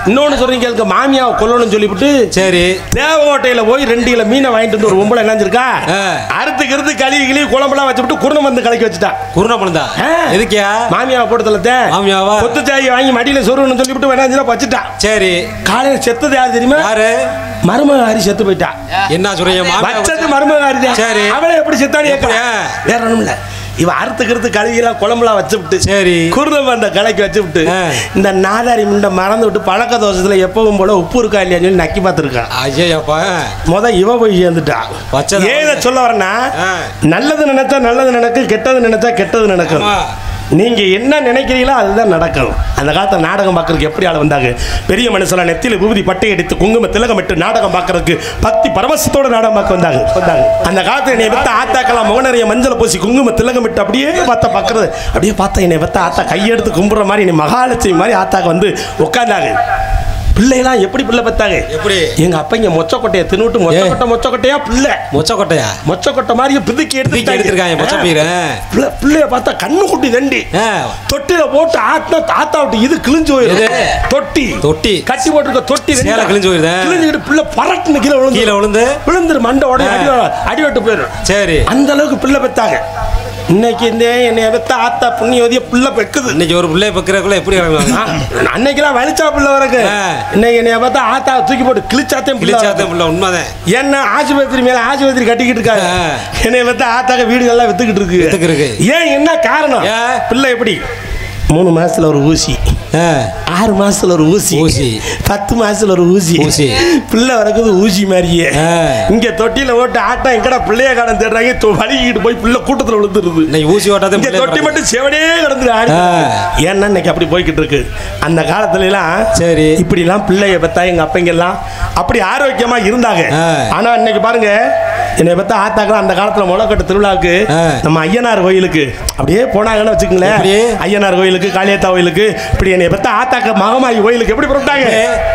இன்னொன்னு சொல்றீங்க மாமியாவை கொல்லணும்னு சொல்லிவிட்டு சரி தேவகோட்டையில போய் 2 கிலோ மீனை வாங்கிட்டு வந்து ஒரு பொம்பளை என்னஞ்சிருக்கா அறுத்துக்கிறது கழுவி குழம்புலாம் வச்சுட்டு குருணம் வந்து கலக்கி வச்சுட்டா. குருணம் பண்ணா எதுக்கியா? மாமியாவை போட்டு தள்ளத்த. மாமியாவா கொத்து சாய் வாங்கி மடியில சொருன்னு சொல்லிவிட்டு வேணாஞ்சிரா வச்சுட்டா. சரி காலையில செத்தது யாரு தெரியுமா? யாரு? மருமகாரி செத்து போயிட்டா. என்ன சொல்றீங்க? வச்சது மருமகாரி. சரி அவளை எப்படி செத்தானே வேற ஒண்ணும் இல்ல. இவ அறுத்துக்கிறது கழுவிலாம் குழம்புலாம் வச்சு விட்டு சரி குருணம் அந்த கலைக்கு வச்சு விட்டு இந்த நாதாரி முண்டை மறந்து விட்டு பழக்க தோசத்துல எப்பவும் போல உப்பு இருக்கா இல்லையான்னு சொல்லி நக்கி பார்த்துருக்கான். ஐயாப்பா இவ போய் சேர்ந்துட்டா. ஏன் சொல்ல வரேன்னா நல்லது நினைச்சா நல்லது நடக்கும், கெட்டது நினைச்சா கெட்டது நடக்கும். நீங்க என்ன நினைக்கிறீங்களோ அதுதான் நடக்கும். அந்த காலத்துல நாடகம் பார்க்கறதுக்கு எப்படி ஆள் வந்தாங்க? பெரிய மனுஷனா நெத்தியில விபூதி பட்டை எடுத்து குங்கும திலகமிட்டு நாடகம் பார்க்கறதுக்கு பக்தி பரவசத்தோட நாடகம் பார்க்க வந்தாங்க. அந்த காலத்துல என்னை பத்த ஆத்தாக்கெல்லாம் முக நிறைய மஞ்சள் பூசி குங்கும திலகமிட்டு அப்படியே பார்த்தா பார்க்கறது. அப்படியே பார்த்தா என்னை பத்த ஆத்தா கையெடுத்து கும்புற மாதிரி என்னை மகாலட்சுமி மாதிரி ஆத்தாக்கு வந்து உட்காந்தாங்க. பிள்ளைலாம் எப்படி பிள்ளை பத்தாங்க? எப்படி? எங்க அப்பங்க மொச்சக்கொட்டையை தின்னுட்டு மொச்சக்கொட்டையா பிள்ளை மொச்சக்கொட்டை மாதிரி பிதுக்கி எடுத்துருக்காங்க. பிள்ளைய பார்த்தா கண்ணு குட்டி தண்டி தொட்டில போட்டு ஆட்டினா தாத்தா விட்டு இது கிழிஞ்சு போயிடுது. தொட்டி கட்டி போட்டுருக்க தொட்டி கிழிஞ்சு போயிருது. கிழிஞ்சுக்கிட்டு பிள்ளை பரட்டுன்னு கீழே விழுந்துரு மண்டை உடனே அடிவட்டு போயிடும். சரி அந்த அளவுக்கு பிள்ளை பெத்தாங்க. இன்னைக்கு இந்த என்னைய பெத்த ஆத்தா புண்ணியவதிய பிள்ளை பெக்குது. இன்னைக்கு ஒரு பிள்ளை பெக்கிறக்குள்ள எப்படி அன்னைக்கெல்லாம் வலிச்சா பிள்ளை வரக்கு. இன்னைக்கு என்னைய பார்த்தா ஆத்தா தூக்கி போட்டு கிழிச்சாத்தையும் பிள்ளை. உண்மைதான். என்ன ஆஸ்பத்திரி மேல ஆஸ்பத்திரி கட்டிக்கிட்டு இருக்காங்க. என்னைய பார்த்தா ஆத்தாக்க வீடுகள்லாம் வித்துக்கிட்டு இருக்கு. ஏன் என்ன காரணம்? பிள்ளை எப்படி 3 மாசத்துல ஒரு ஊசி, 6 மாசத்துல ஒரு ஊசி, 10 மாசத்துல ஒரு ஊசி. பிள்ளை வரக்குது ஊசி மாதிரியே. இங்க தொட்டியில ஓட்டு ஆட்டா எங்கடா பிள்ளைய காலம் தேடுறாங்க. வலிக்கிட்டு போய் பிள்ளை கூட்டத்துல விழுந்துருது. ஊசி ஓட்டாத தொட்டி மட்டும் செவனே கிடந்துரு. ஏன்னா இன்னைக்கு அப்படி போய்கிட்டு இருக்கு. அந்த காலத்துல எல்லாம் சரி இப்படி எல்லாம் பிள்ளைய பத்தா எங்க அப்பங்க எல்லாம் அப்படி ஆரோக்கியமா இருந்தாங்க. ஆனா இன்னைக்கு பாருங்க என்னை பத்த ஆத்தாக்கலாம் அந்த காலத்துல முளைக்கட்டு திருவிழாவுக்கு நம்ம ஐயனார் கோயிலுக்கு அப்படியே போனாங்கன்னு வச்சுக்கங்களேன். ஐயனார் கோயிலுக்கு காளியத்தா கோயிலுக்கு இப்படி என்னை பத்த ஆத்தாக்க மகமாயி கோயிலுக்கு எப்படி புறப்பட்டாங்க?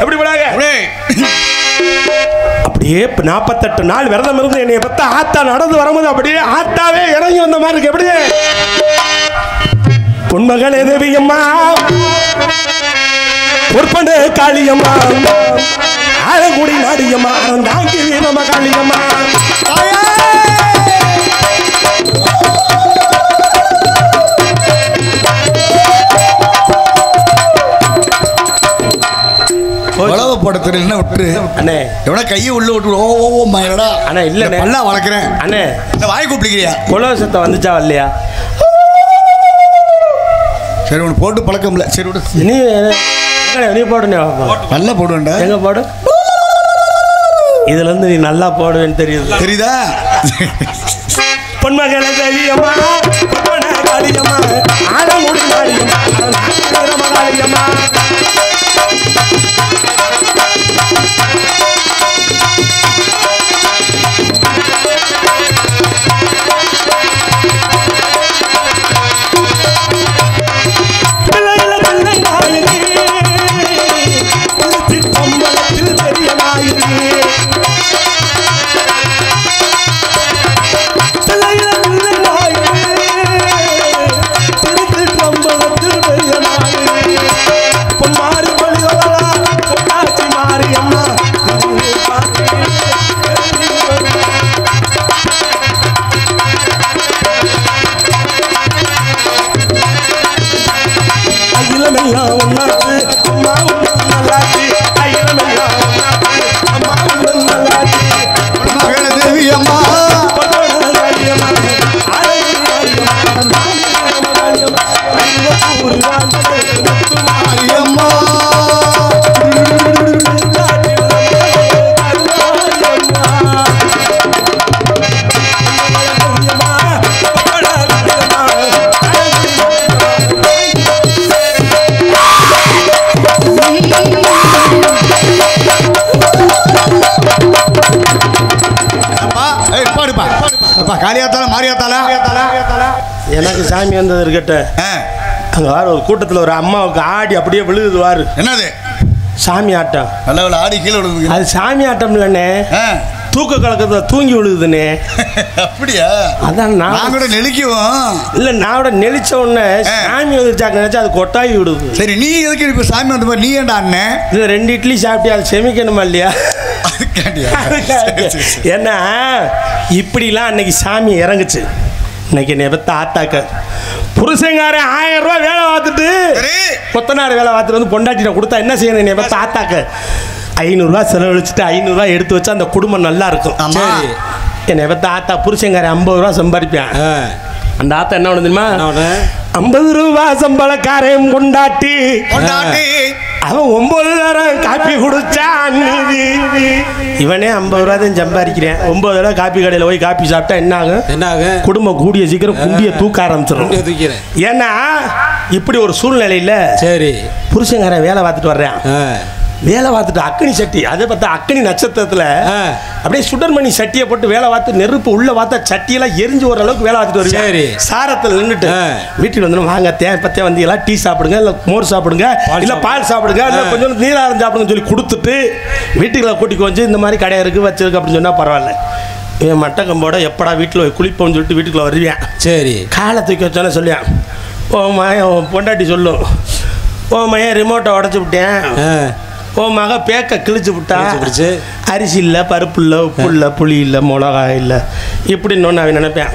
எப்படி போனாங்க? அப்படியே 48 நாள் விரதம் இருந்து என்னை பத்த ஆத்தா நடந்து வரும்போது அப்படியே ஆத்தாவே இறங்கி வந்த மாதிரி இருக்கு. எப்படி பொன்மகளே தேவியம்மா பொற்பன காளியம்மா ஆழங்குடி நாடியம்மா தாங்கி வீரம காளியம்மா உழவு போட தெரியல விட்டு அண்ணே எவனா கையை உள்ள விட்டு ஓ மாயடா அண்ணே இல்ல நல்லா வளர்க்குறேன் அண்ணே. இந்த வாய் கூப்பிடுக்கிறியா? உழவு சத்தம் வந்துச்சா வரலையா? சரி உனக்கு போட்டு பழக்கம் இல்லை. சரி விடு நீ போடுனே நல்லா போடுவேன்டா. எங்க போடு இதுல இருந்து நீ நல்லா போடுவேன்னு தெரியுதா? பொன்மகள தேவியம்மா காளியம்மா ஆலங்குடி காளியம்மா காளியம்மா எனக்கு சாமி வந்தது இருக்கட்டும். அங்கே வார ஒரு கூட்டத்தில் ஒரு அம்மாவுக்கு ஆடி அப்படியே விழுகுது வாரு. என்னது சாமி ஆட்டம். நல்ல ஆடி கீழே விழுது. அது சாமி ஆட்டம் இல்லைண்ணே, தூக்க கலக்கத்தில் தூங்கி விழுகுதுண்ணே. அப்படியா? அதான் நான் கூட நெளிக்குவோம். இல்லை, நான் கூட நெளிச்ச உடனே சாமி வந்துருச்சாக்க நினச்சா அது கொட்டாயி விடுது. சரி, நீ எதுக்கு இப்போ சாமி வந்த மாதிரி நீ ஏன்டா அண்ணன்? இல்லை, 2 இட்லி சாப்பிட்டியா, அது செமிக்கணுமா இல்லையா? ஏன்னா இப்படிலாம் அன்னைக்கு சாமி இறங்குச்சு. இன்னைக்கு என்னை பற்றி ஆத்தாக்க புருஷங்காரன் 1000 ரூபா வேலை பார்த்துட்டு கொத்தனார் வேலை பார்த்துட்டு வந்து பொண்டாட்டிட்ட கொடுத்தா என்ன செய்யணும்? என்னை பற்றி ஆத்தாக்க 500 ரூபா செலவழிச்சுட்டு 500 ரூபா எடுத்து வச்சா அந்த குடும்பம் நல்லா இருக்கும். என்னை பற்றி ஆத்தா புருஷங்காரன் 50 ரூபா சம்பாதிப்பேன். அந்த ஆத்தா என்ன ஒன்று தெரியுமா? 50 ரூபா சம்பளக்காரன் கொண்டாட்டி அவன் 9 தடவை காப்பி குடிச்சான். இவனே 50 ரூபா தான் சம்பாதிக்கிறேன். 9 தடவை காப்பி கடையில் போய் காப்பி சாப்பிட்டா என்ன ஆகும்? குடும்பம் கூடிய சீக்கிரம் குண்டியை தூக்க ஆரம்பிச்சிடும். ஏன்னா இப்படி ஒரு சூழ்நிலையில் சரி புருஷங்காரன் வேலை பார்த்துட்டு வர்றேன். வேலை பார்த்துட்டு அக்னி சட்டி, அதை பார்த்தா அக்னி நட்சத்திரத்தில் அப்படியே சுடர்மணி சட்டியை போட்டு வேலை பார்த்து நெருப்பு உள்ள பார்த்தா சட்டியெல்லாம் எரிஞ்சு வர அளவுக்கு வேலை பார்த்துட்டு வருவேன். சாரத்தில் நின்றுட்டு வீட்டுக்கு வந்து வாங்க தேப்பத்தே வந்தீங்களா, டீ சாப்பிடுங்க, இல்லை மோர் சாப்பிடுங்க, இல்லை பால் சாப்பிடுங்க, இல்லை கொஞ்சம் நீராரம் சாப்பிடுங்கன்னு சொல்லி கொடுத்துட்டு வீட்டுக்குள்ள கூட்டிக்கு வந்து இந்த மாதிரி கடை இருக்குது வச்சிருக்கு அப்படின்னு சொன்னால் பரவாயில்ல. என் மட்டக்கம்போட எப்படா வீட்டில் குளிப்போம்னு சொல்லிட்டு வீட்டுக்குள்ள வருவேன். சரி, காலை தூக்கி வச்சோன்னே சொல்லுவேன், ஓ மகன் பொண்டாட்டி சொல்லும், ஓ மகன் ரிமோட்டை உடச்சி விட்டேன், ஓ மக பேக்க கிழிச்சு விட்டா, அரிசி இல்லை, பருப்பு இல்லை, உப்பு இல்லை, புளி இல்லை, மிளகாய் இல்லை, இப்படின்னு ஒன்று அவன் நினைப்பேன்.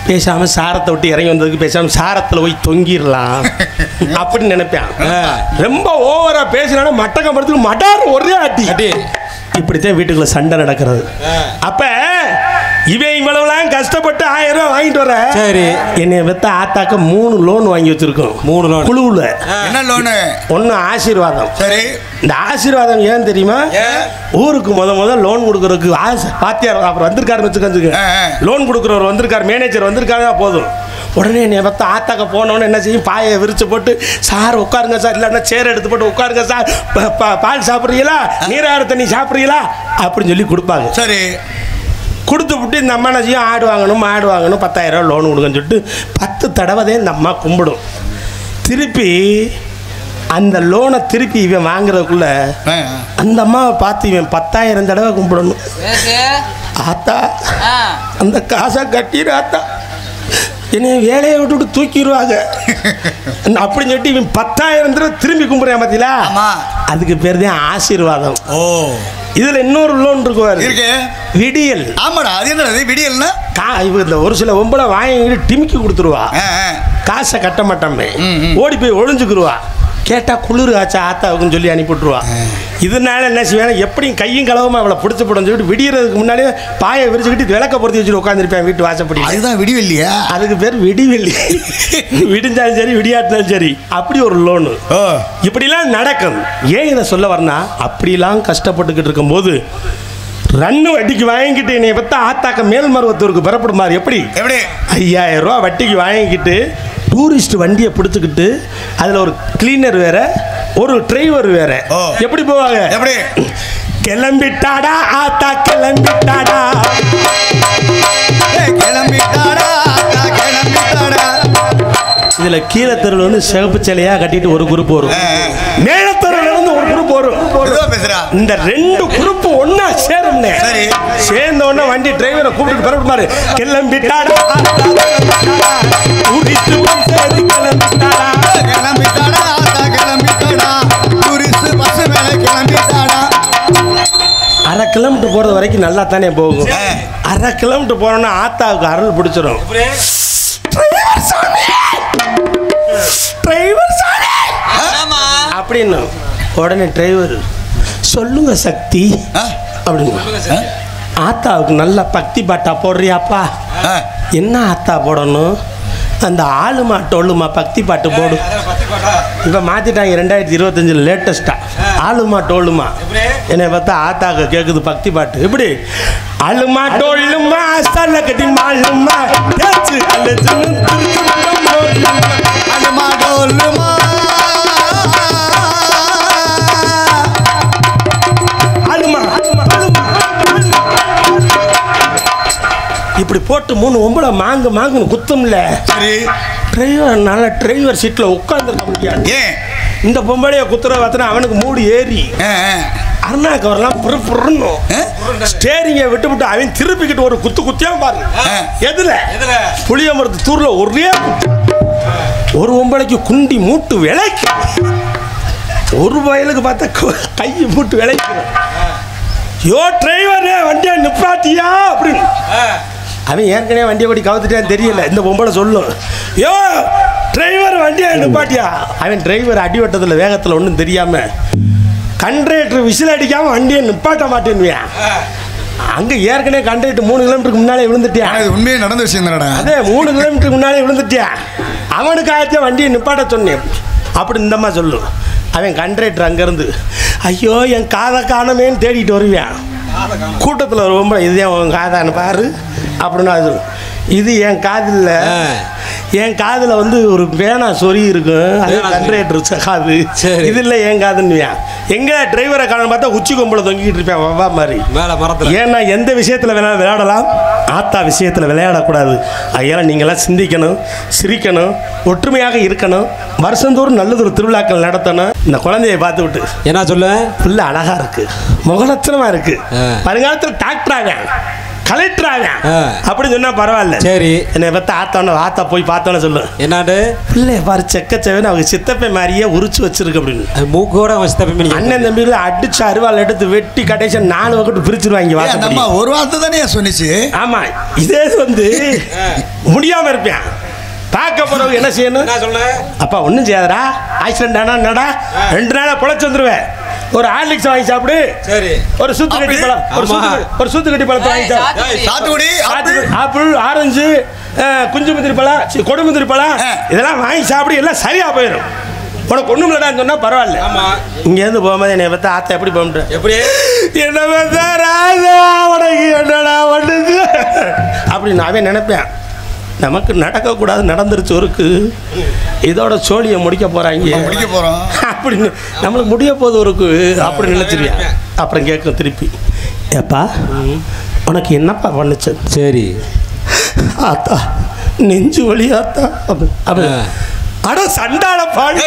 பேசாமல் சாரத்தை விட்டு இறங்கி வந்ததுக்கு பேசாமல் சாரத்தில் போய் தொங்கிடலாம் அப்படின்னு நினைப்பேன். ரொம்ப ஓவராக பேசினாலும் மட்டக்கம்படத்துக்கு மட்டார் ஒரே ஆட்டி. இப்படித்தான் வீட்டுக்குள்ள சண்டை நடக்கிறது. அப்போ இவன் இவ்வளவுலாம் கஷ்டப்பட்டு 1000 ரூபா வாங்கிட்டு வர. சரி, என்னை வெத்த ஆத்தாக்க 3 லோன் வாங்கி வச்சிருக்கோம். 3 லோன் குழுவுல. என்ன லோனு? ஒன்று ஆசீர்வாதம். சரி, இந்த ஆசீர்வாதம் ஏன் தெரியுமா? ஊருக்கு முத லோன் கொடுக்கறதுக்கு பாத்தியார் அப்புறம் வந்திருக்காருன்னு வச்சுக்கோங்க. லோன் கொடுக்குறவர் வந்திருக்காரு, மேனேஜர் வந்திருக்காருன்னா போதும். உடனே என்னை பற்றி ஆத்தாக்க போனோன்னு என்ன செய்யும், பாயை விரிச்சு போட்டு, சார் உட்காருங்க சார், இல்லைன்னா சேர் எடுத்து போட்டு உட்காருங்க சார், பால் சாப்பிட்றீங்களா, நீராறு தண்ணி சாப்பிட்றீங்களா அப்படின்னு சொல்லி கொடுப்பாங்க. சரி, கொடுத்து விட்டு இந்த அம்மா என்ன செய்யும், ஆடு வாங்கணும் மாடு வாங்கணும், 10,000 ரூபா லோன் கொடுங்கன்னு சொல்லிட்டு 10 தடவை தான் இந்த அம்மா கும்பிடும். திருப்பி அந்த லோனை திருப்பி இவன் வாங்குறதுக்குள்ள அந்த அம்மாவை பார்த்து இவன் 10,000 தடவை கும்பிடணும். ஆத்தா அந்த காசை கட்டிடு ஆத்தா, என்னை வேலையை விட்டுவிட்டு தூக்கிடுவாங்க அப்படின்னு சொல்லிட்டு இவன் 10,000 தடவை திரும்பி கும்பிடுறேன் பார்த்தீங்களா? அதுக்கு பேர் தான் ஆசீர்வாதம். ஓ, இதுல இன்னொரு லோன் இருக்கு, விடியல். ஆமாடா, அது என்ன விடியல்னா? இந்த ஒரு சில ஒம்பளை வாங்கி டிமிக்கி கொடுத்துருவா, காசை கட்ட மாட்டாமே, ஓடி போய் ஒழிஞ்சுக்குருவா. கேட்டால் குளிர் ஆச்சா ஆத்தாவுக்குன்னு சொல்லி அனுப்பிவிட்ருவா. இதனால என்ன செய்வேன், எப்படியும் கையும் கலவமாக அவளை பிடிச்சி போடணும்னு சொல்லிட்டு விடியறதுக்கு முன்னாடியே பாயை விரிச்சுக்கிட்டு விளக்க பொறுத்தி வச்சுட்டு உட்காந்துருப்பேன் வீட்டு வாசப்படி. அதுதான் விடிவெல்லியா? அதுக்கு பேர் விடிவெள்ளி. விடிஞ்சாலும் சரி விடியாட்டினாலும் சரி, அப்படி ஒரு லோனு. இப்படிலாம் நடக்கும். ஏன் இதை சொல்ல வரனா, அப்படிலாம் கஷ்டப்பட்டுக்கிட்டு இருக்கும்போது ரன்னு வட்டிக்கு வாங்கிக்கிட்டு என்னை பார்த்தா ஆத்தாக்க மேல்மருவத்தூருக்கு பெறப்படுமாறு. எப்படி 5000 ரூபா வட்டிக்கு வாங்கிக்கிட்டு டூரிஸ்ட் வண்டியை பிடிச்சிக்கிட்டு அதில் ஒரு கிளீனர் வேற ஒரு டிரைவர் வேற எப்படி போவாங்க? எப்படி கிளம்பிட்டாடா ஆத்தா கிளம்பிட்டாடா, கிளம்பிட்டாடா ஆத்தா கிளம்பிட்டாடா. இதில் கீழே தெருவில் வந்து சிவப்பு சிலையாக கட்டிட்டு ஒரு குரூப் வரும், மேல தெருவில் வந்து ஒரு குரூப் வரும். இந்த 2 குரூப் ஒன்னா சேரும். சேர்ந்த உடனே வண்டி டிரைவரை கூப்பிட்டு பெறப்படுமாரு, கிளம்பிட்டாடா கிளம்பிட்டாடா கிளம்பிட்டாடா, 1/2 கிலோமீட்டர் போறது வரைக்கும் நல்லா தானே போகும். 1/2 கிலோமீட்டர் போனோம்னா ஆத்தாவுக்கு அருள் பிடிச்சிடும். அப்படின்னு உடனே டிரைவர் சொல்லுங்க சக்தி அப்படின்னு. ஆத்தாவுக்கு நல்ல பக்தி பாட்டா போடுறியாப்பா? என்ன ஆத்தா போடணும்? அந்த ஆளுமா டொல்லுமா பக்தி பாட்டு போடும். இப்போ மாற்றிட்டாங்க 2025 லேட்டஸ்ட்டாக ஆளுமா டோல்லுமா. என்னை பார்த்தா ஆத்தாக்க கேட்குது பக்தி பாட்டு. எப்படி ஆளுமா டோல்லுமா சல்ல கட்டி மாலுமா ஆளுமா டோல்லுமா இப்படி போட்டு 3 ஒம்பளை பொம்பளை மாங்குன்னு குத்தம்ல. சரி. டிரைவர் சீட்டில் உட்காந்துருக்க முடியாது. ஏன் இந்த பொம்பளைய குத்துற பார்த்தனா அவனுக்கு மூடி ஏறி அருணா கவர்லாம் புறணும். ஸ்டேரிங்கை விட்டு அவன் திருப்பிக்கிட்டு ஒரு குத்தியா பாரு. எதுல புளிய மரத்து தூர்ல ஒரே ஒரு பொம்பளைக்கு குண்டி மூட்டு விளைக்கு, ஒரு வயலுக்கு பார்த்தா கை மூட்டு விளைக்கிறோம். யோ டிரைவர் வண்டியை நிப்பாட்டியா அப்படின்னு. அவன் ஏற்கனவே வண்டியை ஓடி கவுத்துட்டான்னு தெரியல. இந்த பொம்பளை சொல்லும், யோ டிரைவர் வண்டியை நிப்பாட்டியா. அவன் டிரைவர் அடி வெட்டதில் வேகத்தில் ஒன்றும் தெரியாம கண்ட்ரக்டர் விசில் அடிக்காம வண்டியை நிப்பாட்ட மாட்டேன்னுவியா. அங்கே ஏற்கனவே கண்ட்ரக்டர் 3 கிலோமீட்டருக்கு முன்னாலே விழுந்துட்டியா. உண்மையே நடந்த விஷயம் தானடா. அதே 3 கிலோமீட்டருக்கு முன்னாலே விழுந்துட்டியா. அவனுக்கு ஆச்சா வண்டியை நிப்பாட்ட சொன்னேன் அப்படி இந்தம்மா சொல்லும். அவன் கண்ட்ரக்டர் அங்கேருந்து ஐயோ என் காதை காணமேன்னு தேடிட்டு வருவான். கூட்டத்தில் ஒரு பொம்பளை இதுதான் உன் காதான்னு பாரு அப்படின்னா அது இது என் காதில் என் காதில் வந்து ஒரு பேனா சொறி இருக்கும். அது கண்ட்ரக்டர் காது. இது இல்லை என் காதுன்னுவியா. எங்கே டிரைவரை காணன்னு பார்த்தா உச்சி கொம்பளை தொங்கிட்டு இருப்பேன் வவ்வா மாதிரி மேலே மரத்தில். ஏன்னா எந்த விஷயத்தில் விளையாடலாம், ஆத்தா விஷயத்தில் விளையாடக்கூடாது. ஐயா நீங்களாம் சிந்திக்கணும், சிரிக்கணும், ஒற்றுமையாக இருக்கணும். வருஷந்தோறும் நல்லதொரு திருவிழாக்கள் நடத்தணும். இந்த குழந்தையை பார்த்து விட்டு என்ன சொல்லுவேன், பிள்ளை அழகா இருக்கு, முகலட்சணமா இருக்கு, வருங்காலத்தில் டாக்டராக கலெக்டராக அப்படின்னு சொன்னா பரவாயில்ல. சரி என்னை பத்தி ஆத்தா போய் பார்த்தோன்னு சொல்லு. என்னாடு பிள்ளைய பாரு செக்கச்சேவன்னு அவங்க சித்தப்பை மாதிரியே உரிச்சு வச்சிருக்கு அப்படின்னு. மூக்கோட சித்தப்பை அண்ணன் தம்பிகளை அடிச்சு அருவாள் எடுத்து வெட்டி கடைசி 4 வகுப்பு பிரிச்சிருவாங்க. ஒரு வார்த்தை தானே சொன்னிச்சு. ஆமா இதே வந்து முடியாம இருப்பேன். பார்க்க போறவங்க என்ன செய்யணும், அப்பா ஒன்றும் செய்யாதடா, ஆக்சிடென்ட் ஆனா என்னடா 2 நாளா பொழைச்சு வந்துருவேன். ஒரு ஹார்லிக்ஸ் வாங்கி சாப்பிடு, சரி ஒரு சூத்துக்கட்டி பழம், ஒரு சூத்துக்கட்டி பழத்தை வாங்கி சாப்பிடு, ஆப்பிள், ஆரஞ்சு, குஞ்சு முந்திரி பழம், கொடுமுந்திரி பழம் இதெல்லாம் வாங்கி சாப்பிடு, எல்லாம் சரியா போயிடும். உனக்கு ஒண்ணும் இல்லடான்னு சொன்னா பரவாயில்ல. இங்கேருந்து போகும்போது என்னை பார்த்தா ஆத்தா எப்படி போக எப்படி என்ன பார்த்தா ராஜா உனக்கு என்னடா பண்ணுது அப்படின்னு அவன் நினைப்பேன். நமக்கு நடக்கக்கூடாது நடந்துருச்சு ஒருக்கு, இதோட சோழியை முடிக்க போகிறாங்க அப்படின்னு நம்மளுக்கு முடிய போகுது ஒருக்கு அப்படி நினச்சிருவேன். அப்புறம் கேட்கும் திருப்பி, ஏப்பா உனக்கு என்னப்பா பண்ணுச்சு. சரி ஆத்தா நெஞ்சு வலி ஆத்தா அப்படி அட சண்டால பாடு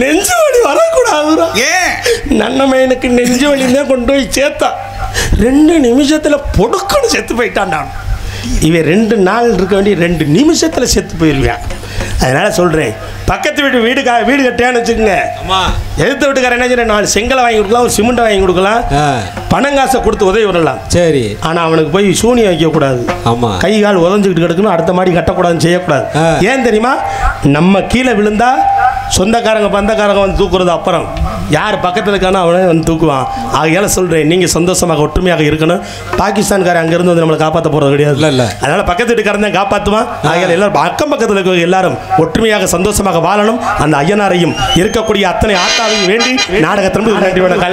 நெஞ்சு வலி வரக்கூடாதுரா. ஏன் நன்னமையனுக்கு நெஞ்சு வலிதான் கொண்டு போய் சேர்த்தா 2 நிமிஷத்தில் பொடுக்குன்னு செத்து போயிட்டான்டான். இவன் 2 நாள் இருக்க வேண்டிய 2 நிமிஷத்தில் செத்து போயிடுவான். அதனால சொல்றேன், பக்கத்து வீடு கட்டியான்னு வச்சுக்கோங்க, எதிர்த்து வீட்டுக்கார என்ன செய்ய 4 செங்கலை வாங்கி கொடுக்கலாம், ஒரு சிமெண்ட் வாங்கி கொடுக்கலாம், பணங்காசை கொடுத்து உதவி வரலாம். சரி ஆனால் அவனுக்கு போய் சூனியம் வைக்கக்கூடாது. ஆமாம் கை கால் உதஞ்சிக்கிட்டு கிடக்கணும், அடுத்த மாடி கட்டக்கூடாதுன்னு செய்யக்கூடாது. ஏன் தெரியுமா, நம்ம கீழே விழுந்தா சொந்தக்காரங்க பந்தக்காரங்க வந்து தூக்குறது, அப்புறம் யார் பக்கத்தில் இருக்கானோ அவனே வந்து தூக்குவான். ஆகையால சொல்கிறேன், நீங்கள் சந்தோஷமாக ஒற்றுமையாக இருக்கணும். பாகிஸ்தான்காரன் அங்கேருந்து வந்து நம்மளை காப்பாற்ற போகிறது கிடையாது. இல்லை அதனால் பக்கத்து வீட்டுக்காரன் தான் காப்பாற்றுவான். ஆகையால் எல்லாரும் அக்கம் பக்கத்தில் இருக்க எல்லாரும் ஒற்றுமையாக சந்தோஷமாக வாழணும். அந்த ஐயனாரையும் இருக்கக்கூடிய அத்தனை ஆத்தாவையும் வேண்டி நாடகத்திற்கு நன்றி வணக்கம்.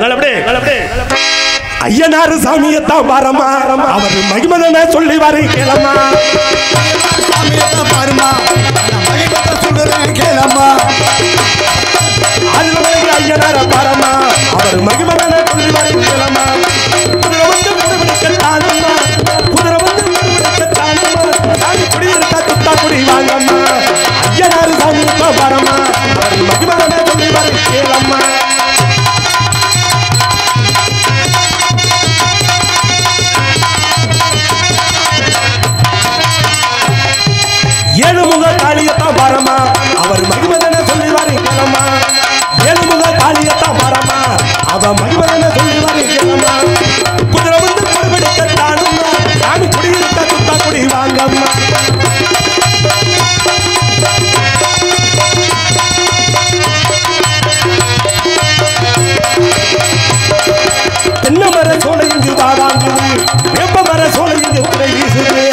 ஐயனாரு சாமியத்தான் பாரமா, அவர் மகிமதனை சொல்லி வரை கேளமா, பாருமா கேளமா, ஐயனார பாரமா, அவர் மகிமதனை சொல்லி வரை கேளமா, குதிரை வந்து குடிபிடிக்கத்தானம்மா, குதிரை வந்து குடிபிடிக்கத்தானம்மா, சாமி குடியிருக்கா துத்தா குடி வாங்கம்மா, ஐயனாரு சாமியத்தான் பாரமா, அவர் மகிமதனை சொல்லி வரை கேளம்மா. ஏழுமுக காளியத்தான் பாரமா, அவர் மகிமதனை சொல்லி வாரி கேளமா, ஏழுமுக காளியத்தான் பாரமா, அவர் மகிமதனை சொல்லி வாரி கேளமா, குதிரை வந்து குடிபிடிக்கத்தானம்மா, சாமி குடியிருக்க துத்தா குடி வாங்கம்மா. தென்னை மர சோலை இங்கு வாடாங்குது, வேப்ப மர சோலை இங்கு உரை வீசுது,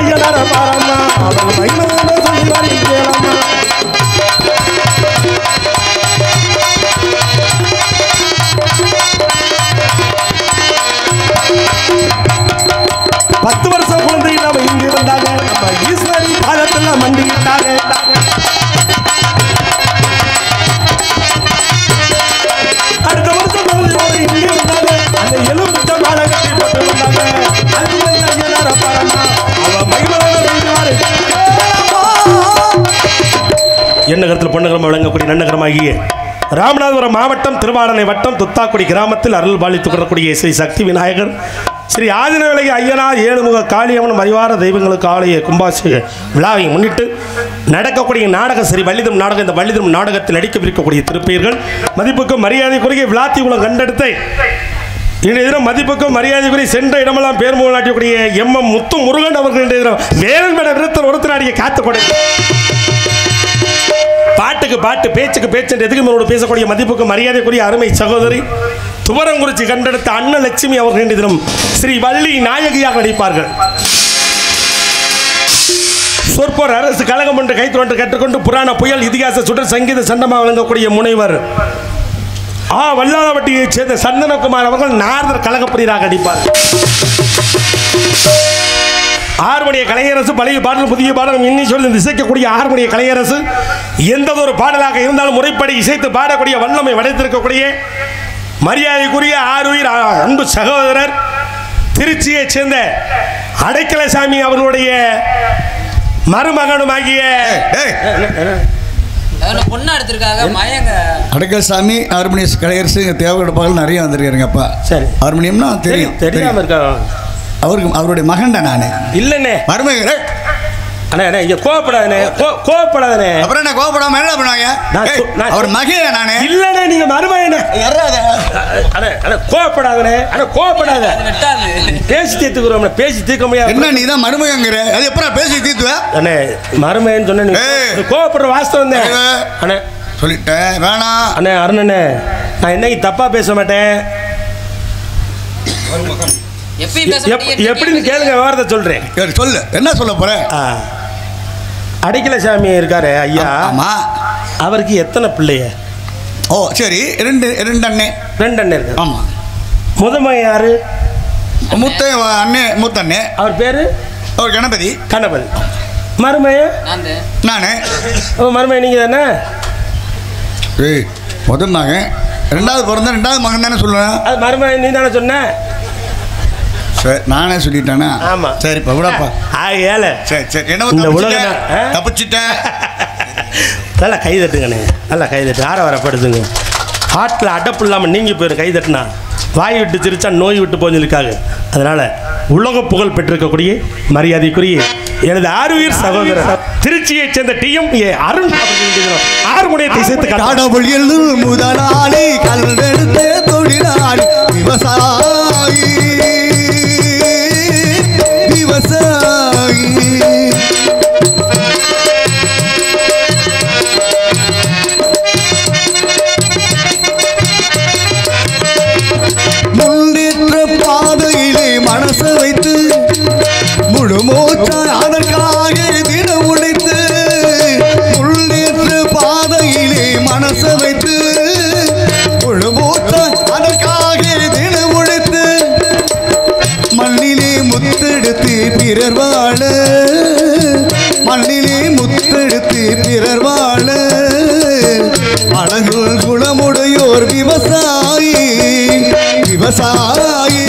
ஐயனார பாரம்மா, அவர் மகிமதனை சொல்லி வாரி கேளம்மா. பத்து வருஷம் குழந்தை இல்லாம இங்க இருந்தாங்க, நம்ம ஈஸ்வரி பாதத்தில் மண்டிக்கிட்டாங்க. அடுத்த வருஷம் குழந்தை இங்கே இருந்தாங்க, எண்ணகரத்தில் பொன்னகரம் வழங்கக்கூடிய நன்னகரமாகிய ராமநாதபுரம் மாவட்டம் திருவாடனை வட்டம் துத்தாக்குடி கிராமத்தில் அருள் பாலித்து கொள்ளக்கூடிய ஸ்ரீ சக்தி விநாயகர் ஸ்ரீ ஆதினவிலை ஐயனார் ஏழுமுக காளியம்மன் மரிவார தெய்வங்களுக்கு ஆலய கும்பாபிஷேக விழாவை முன்னிட்டு நடக்கக்கூடிய நாடகம் ஸ்ரீ வள்ளிதம் நாடகம். இந்த வள்ளிதம் நாடகத்தில் நடிக்கவிருக்கக்கூடிய திருப்பெயர்கள் மதிப்புக்கும் மரியாதைக்குரிய விழாத்திகுளம் கண்டெடுத்து இன்றைய தினம் மதிப்புக்கும் மரியாதைக்குரிய சென்ற இடமெல்லாம் பேர்முகம் நாட்டக்கூடிய எம் முத்து முருகன் அவர்கள் இன்றைய தினம் வேலன்பட விருத்தர் ஒருத்தனாடிய காத்துக்கொடை பாட்டுக்கு பாட்டு பேச்சுக்கு பேச்சு என்று எதுக்கு பேசக்கூடிய மதிப்புக்கு மரியாதைக்குரிய அருமை சகோதரி துவரங்குறிச்சி கண்டெடுத்த அன்னலட்சுமி அவர்கள் இன்றைய தினம் ஸ்ரீ வள்ளி நாயகியாக நடிப்பார்கள். சொற்போர் அரசு கழகம் ஒன்று கைத்தொன்று கற்றுக்கொண்டு புராண புயல் இதிகாச சுடர் சங்கீத சண்டமா வழங்கக்கூடிய முனைவர் வல்லாளவட்டியைச் சேர்ந்த சந்தனகுமார் அவர்கள் நாரதர் கழகப்பிரியராக நடிப்பார்கள். ஆறுமணிய கலையரசு பழைய பாடல் புதிய பாடல் இன்னி சொல்லி இசைக்கக்கூடிய ஆறுமணிய கலையரசு எந்ததொரு பாடலாக இருந்தாலும் முறைப்படி இசைத்து பாடக்கூடிய வல்லமை வடைத்திருக்கக்கூடிய மரியாதைக்குரிய ஆறுயிர் அன்பு சகோதரர் திருச்சியைச் சேர்ந்த அடைக்கலசாமி அவர்களுடைய மருமகனுமாகிய அடைக்கலசாமி ஹார்மோனியஸ் கலையரசு தேவையோட பகல் நிறைய வந்திருக்காருங்க. அப்பா சரி ஹார்மோனியம்னா தெரியும் தெரியாம இருக்கா அவருக்கு அவருடைய மகன் தான் நான் இல்லைண்ணே மருமகன். அண்ணா அண்ணா இங்கே கோவப்படாதண்ணே கோவப்படாதண்ணே. அப்புறம் என்ன கோவப்படாம என்ன பண்ணுவாங்க அவர் மகன் நானே இல்லைண்ணே நீங்கள் மருமகனே அண்ணா அண்ணா கோவப்படாதண்ணே அண்ணா கோவப்படாத பேசி தீர்த்துக்கிறோம் பேசி தீர்க்க முடியாது. என்ன நீ தான் மருமகங்கிற அது எப்பறம் பேசி தீர்த்துவ அண்ணே மருமகன்னு சொன்ன கோவப்படுற வாஸ்தவம் தான் அண்ணே சொல்லிட்டேன் வேணாம் அண்ணே அருணண்ணே நான் என்னைக்கு தப்பா பேச மாட்டேன் எப்படின்னு கேளுங்க விவரத்தை சொல்றேன் சொல்லு என்ன சொல்ல போற. அடைக்கலசாமி இருக்காரு ஐயா அவருக்கு எத்தனை பிள்ளைய? ஓ சரி ரெண்டு அண்ணன் இருக்கு. ஆமா முதம யாரு? மூத்த அண்ணன் மூத்த அண்ணன் அவர் பேரு அவர் கணபதி. மருமைய நானு மருமைய நீங்க தானே? முதல் மகன் ரெண்டாவது பிறந்த ரெண்டாவது மகன் தானே சொல்லுவேன். அது மருமைய நீ தானே சொன்ன? நானே சொல்லிட்டேனா? ஆமா சரி இப்ப விடப்பா. ஏழை சரி சரி என்ன தப்பிச்சிட்டேன். நல்லா கை தட்டுங்கண்ணே நல்லா கை தட்டு ஆற வரப்படுதுங்க. ஹாட்டில் அடப்பு இல்லாமல் நீங்கி போயிடும் கை தட்டுனா. வாய் விட்டு சிரிச்சா நோய் விட்டு போஞ்சிருக்காங்க. அதனால உலக புகழ் பெற்றிருக்கக்கூடிய மரியாதைக்குரிய எனது ஆறுயிர் சகோதரர் திருச்சியைச் சேர்ந்த TMA அருண் ஆறுமுனையத்தை சேர்த்து கடவுள் முதலாளி கல்வெடுத்த தொழிலாளி விவசாயி முன்னேற்ற பாதையிலே மனசு வைத்து முழுமூச்சாய் அதற்காக தினம் உழைத்து முன்னேற்ற பாதையிலே மனசு வைத்து முழுமூச்சாய் அதற்காக தினம் உழைத்து மண்ணிலே முத்தெடுத்து பிறர் வாழ மண்ணிலே முத்தெடுத்து பிறர் வாழ அழகுள் குணமுடையோர் விவசாயி விவசாயி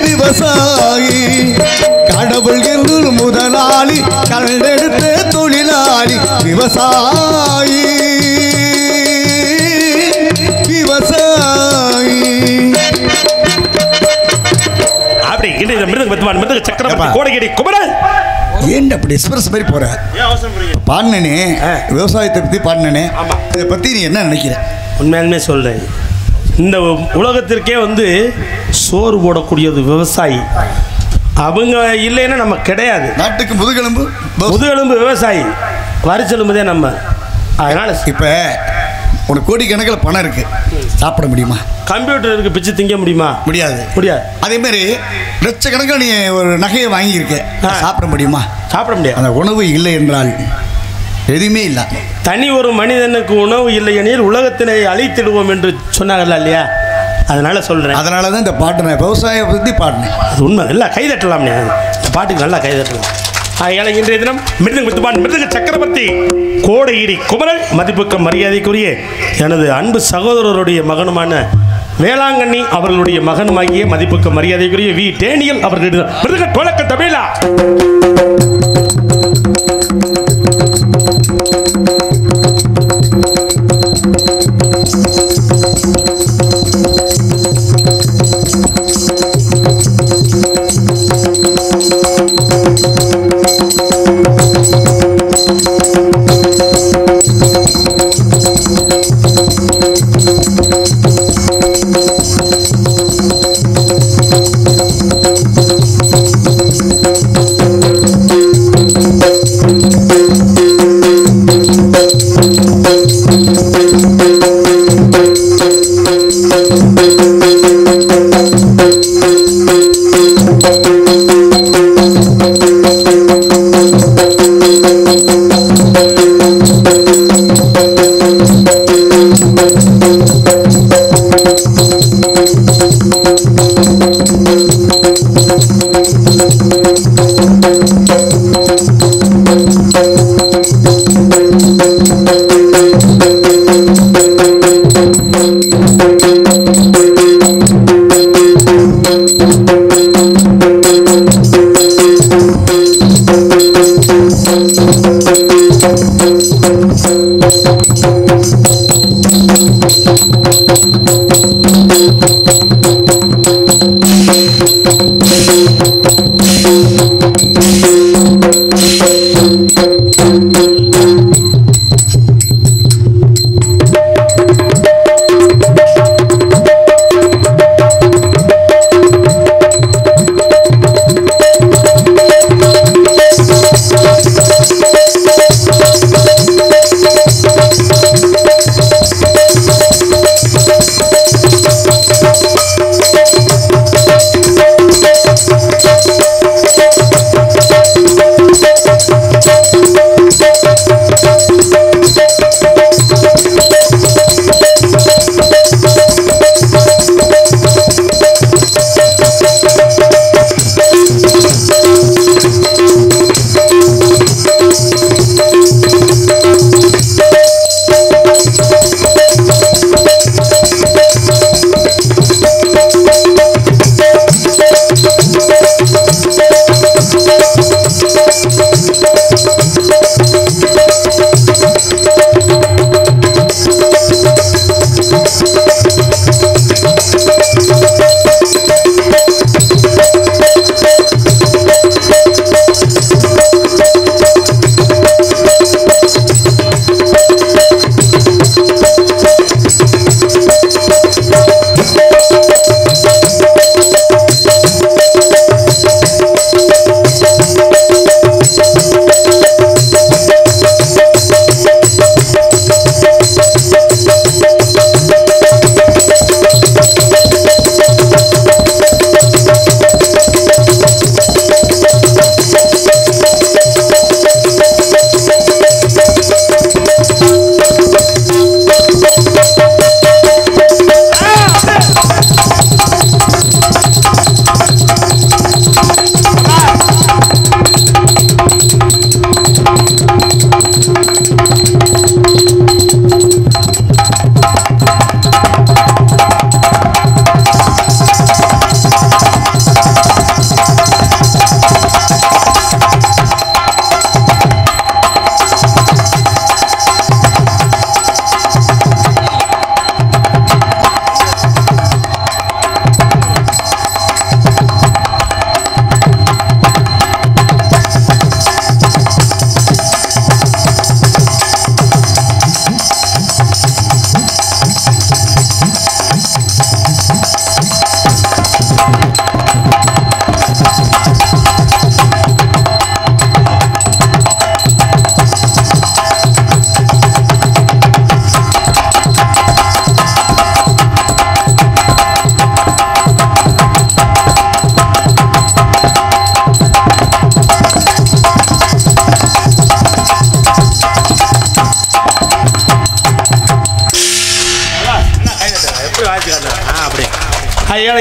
விவசாயி கடவுள் என்று முதலாளி கண்டெடுத்த தொழிலாளி விவசாயி விவசாயி. அப்படி மிருதங்க சக்கரவர்த்தி கோடகிரி குமரன் ஏன் அப்படி எக்ஸ்பிரஸ் மாதிரி போற பாடினே விவசாயத்தை பற்றி பாடினே இதை பற்றி நீ என்ன நினைக்கிற? உண்மையாலுமே சொல்கிறேன் இந்த உலகத்திற்கே சோறு போடக்கூடியது விவசாயி. அவங்க இல்லைன்னா நம்ம கிடையாது. நாட்டுக்கு முதுகெலும்பு விவசாயி வரிச்செலும்புதே நம்ம. அதனால் இப்போ உனக்கு கோடிக்கணக்கில் பணம் இருக்கு சாப்பிட முடியுமா? கம்ப்யூட்டர் இருக்கு பிச்சு திங்க முடியுமா? முடியாது. அதே மாதிரி லட்சக்கணக்கில் நீ ஒரு நகையை வாங்கியிருக்க சாப்பிட முடியுமா? சாப்பிட முடியாது. அந்த உணவு இல்லை என்றால் எதுவுமே இல்லை. தனி ஒரு மனிதனுக்கு உணவு இல்லை எனில் உலகத்தினை அழித்திடுவோம் என்று சொன்னாங்கல்ல இல்லையா? அதனால சொல்கிறேன். அதனால தான் இந்த பாட்டு நான் விவசாயம் பற்றி பாடினேன். அது உண்மை நல்லா கைதட்டலாம்னே இந்த பாட்டுக்கு நல்லா கைதட்டலாம். எனக்கு இன்றைய தினம் மிருதங்க சக்கரவர்த்தி கோடகிரி குமரன் மதிப்புக்கு மரியாதைக்குரிய எனது அன்பு சகோதரருடைய மகனுமான வேளாங்கண்ணி அவர்களுடைய மகனுமாகிய மதிப்புக்கு மரியாதைக்குரிய வி டேனியல் அவர்களுடைய மிருதங்க டோலக்க தமிழா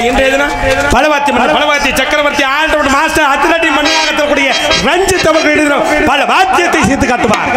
இன்றைய தினம் பலவாத்தி சக்கரவர்த்தி ஆண்டவன் மாஸ்டர் அத்லட்டி மண்ணாகக்கூடிய ரஞ்சித் அவர்கள் எழுதின பல வாத்தியத்தை சேர்த்து காட்டுவார்.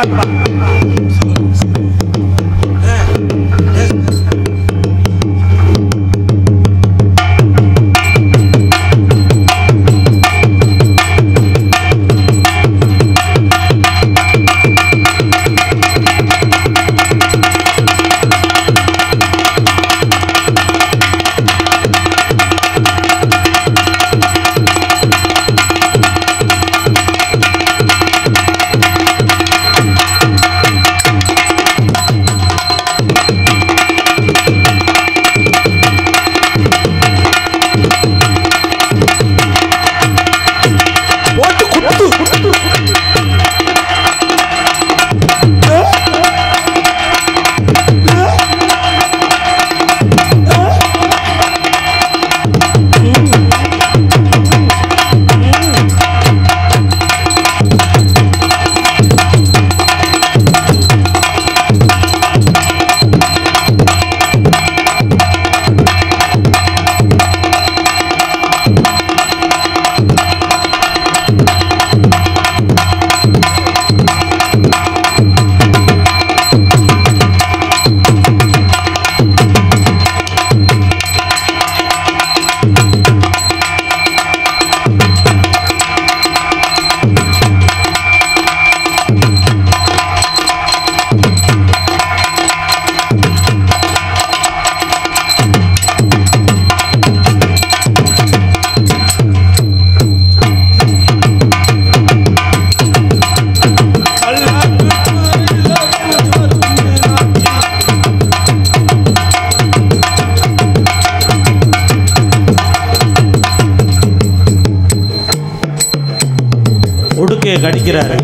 உடுக்கையை கடிக்கிறாரு.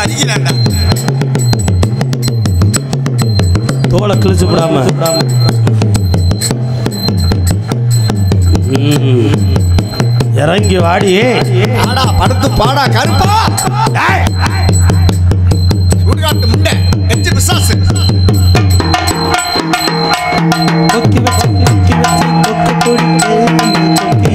அடிக்கலாண்டா தோலை கிழிச்சு விடாம இறங்கி வாடி. ஆடா படுத்து பாடா கருப்பா சுடுகாட்டு முண்டை எச்சு பிசாசு கொக்கி வச்சு கொக்கி வச்சு கொக்கு பொடிப்பே கொக்கி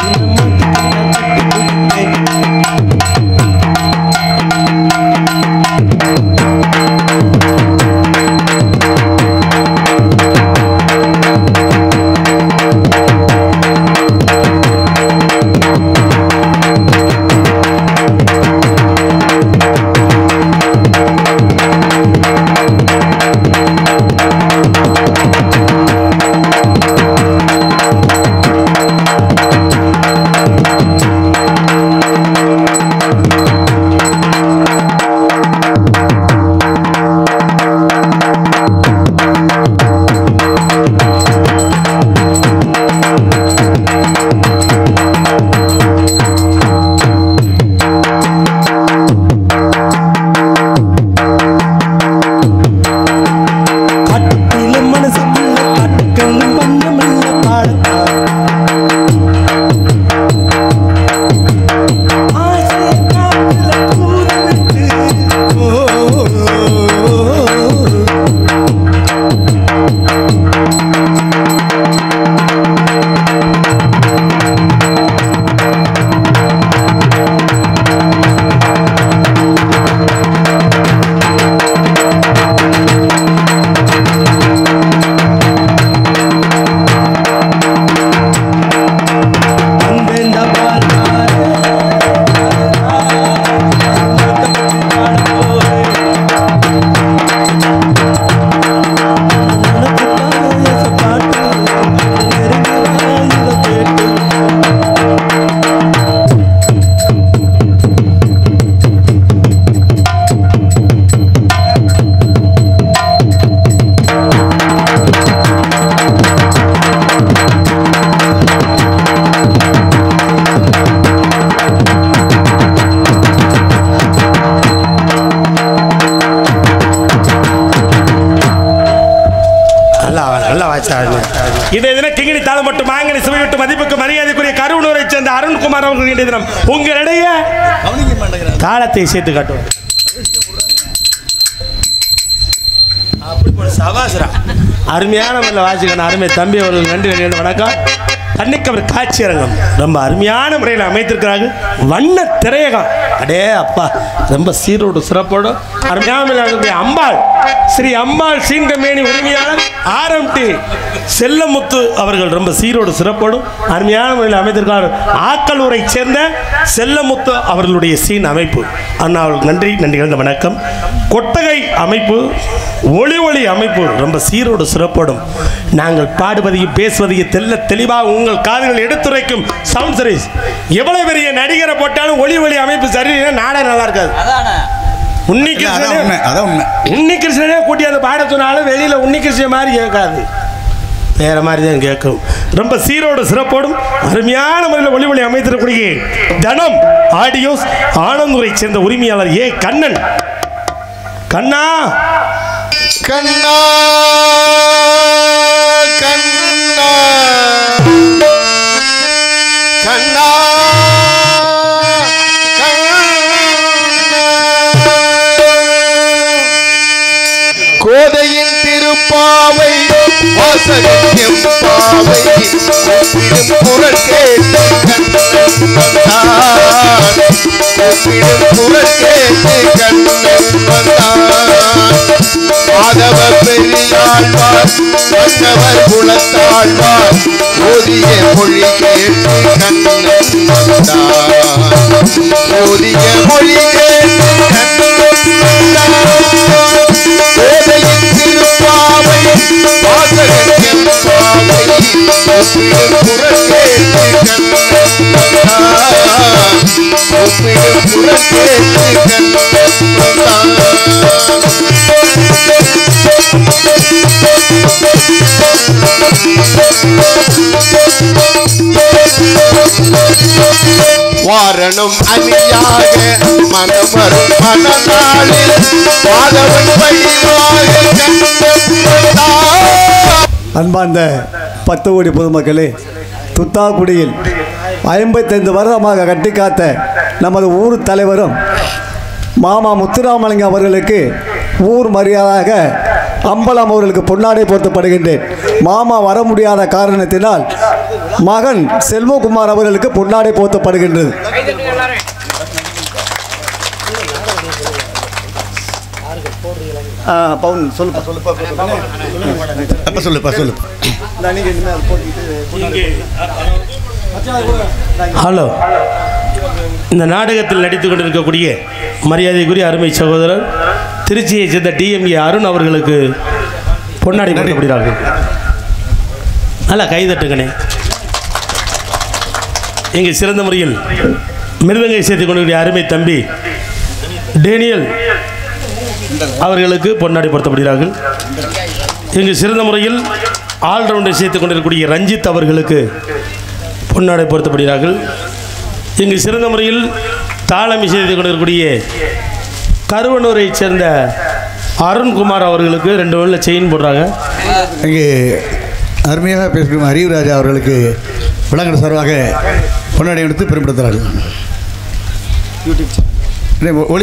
இன்றைய தினம் கிங்கிணி தாளம் மட்டும் மாங்கனி சுவைவிட்டு மதிப்புக்கு மரியாதைக்குரிய கருவனூரை சேர்ந்த அருண்குமார் அவர்கள் இன்றைய தினம் உங்களிடையே தாளத்தை சேர்த்து காட்டுவோம். சபாசரா அருமையான முறையில் வாசிக்கணும். அருமை தம்பி அவர்கள் நன்றி. வணக்கம். தன்னிக்கவர் காட்சி அரங்கம் ரொம்ப அருமையான முறையில் அமைத்திருக்கிறார்கள். வண்ண திரையகம் அடே அப்பா ரொம்ப சீரோடு சிறப்போடு அருமையான அம்பாள் ஸ்ரீ அம்பாள் சீன்கமேனி உரிமையாளர் RMT செல்லமுத்து அவர்கள் ரொம்ப சீரோடு சிறப்போடும் அருமையான முறையில் அமைத்திருக்கிறார். ஆக்கலூரை சேர்ந்த செல்லமுத்து அவர்களுடைய சீன் அமைப்பு அண்ணா அவர்களுக்கு நன்றி நன்றி வணக்கம். கொட்டகை அமைப்பு ஒளி அமைப்பு ரொம்ப சீரோடு சிறப்போடும் நாங்கள் பாடுவதையும் பேசுவதையும் தெளிவாக உங்கள் காதுகள் எடுத்துரைக்கும் சவுண்ட் சர்வீஸ். எவ்வளவு பெரிய நடிகரை போட்டாலும் ஒளி அமைப்பு சரியில்லை நாடகம் நல்லா இருக்காது. உன்னிகிருஷ்ணனே கூட்டி அந்த பாட சொன்னாலும் வெளியில உன்னிகிருஷ்ணன் மாதிரி கேட்காது, வேற மாதிரி தான் கேட்கும். ரொம்ப சீரோடு சிறப்போடும் அருமையான முறையில் ஒளி அமைத்திருக்கக்கூடிய தனம் ஆடியோஸ் ஆனந்தூரை சேர்ந்த உரிமையாளர் கண்ணன். கண்ணா கண்ணா கண்ணா கண்ணா கோதையின் திருப்பாவை வாசகம் எம்பாவை குரல் கேட்டு கண்ணன் வந்தான். குரல் கேட்டு கண்ணன் வந்தான். மாதவ பெரியாழ்வார் மன்னவர் குலத்தாழ்வார் ஓதிய மொழி கேட்டு கண்ணன் வந்தான். ஓதிய மொழி கேட்டு கண்ணன் வந்தான். கோதையின் திருப்பாவை வாசகன் எம்பாவை குரல் கேட்டு கண்ணன் வந்தான். குரல் கேட்டு கண்ணன் வந்தான். மாறனும் அணியாக மனம் வரும் மனநாளில் மாதவன் வழிவாக அன்பார்ந்த 10 கோடி பொதுமக்களே, துத்தாக்குடியில் 55 வருடமாக கட்டிக்காத்த நமது ஊர் தலைவரும் மாமா முத்துராமலிங்கம் அவர்களுக்கு ஊர் மரியாதையாக அம்பலம் அவர்களுக்கு பொன்னாடை போர்த்தப்படுகின்றேன். மாமா வர முடியாத காரணத்தினால் மகன் செல்வகுமார் அவர்களுக்கு பொன்னாடை போர்த்தப்படுகின்றது. பவுன் சொல்லுப்பா சொல்லுப்பா சொல்லு. ஹலோ, இந்த நாடகத்தில் நடித்து கொண்டிருக்கக்கூடிய மரியாதைக்குரிய அருமை சகோதரர் திருச்சியைச் சேர்ந்த டிஎம்ஏ அருண் அவர்களுக்கு பொன்னாடி போடப்படுகிறார்கள். நல்லா கைதட்டுங்கண்ணே. இங்கு சிறந்த முறையில் மிருதங்கை சேர்த்துக் கொண்டிருக்கிற அருமை தம்பி டேனியல் அவர்களுக்கு பொன்னாடி போர்த்தப்படுகிறார்கள். இங்கு சிறந்த முறையில் ஆல்ரவுண்டை சேர்த்துக் கொண்டிருக்கக்கூடிய ரஞ்சித் அவர்களுக்கு பொன்னாடை போர்த்தப்படுகிறார்கள். இங்கு சிறந்த முறையில் தாளமி செய்து கொண்டிருக்கக்கூடிய கருவனூரைச் சேர்ந்த அருண்குமார் அவர்களுக்கு 2 வேளை செயின் போடுறாங்க. இங்கே அருமையாக பேசும் அறிவுராஜா அவர்களுக்கு விலங்கல் சார்பாக பொன்னாடை எடுத்து பெருமைப்படுத்துகிறார்கள்.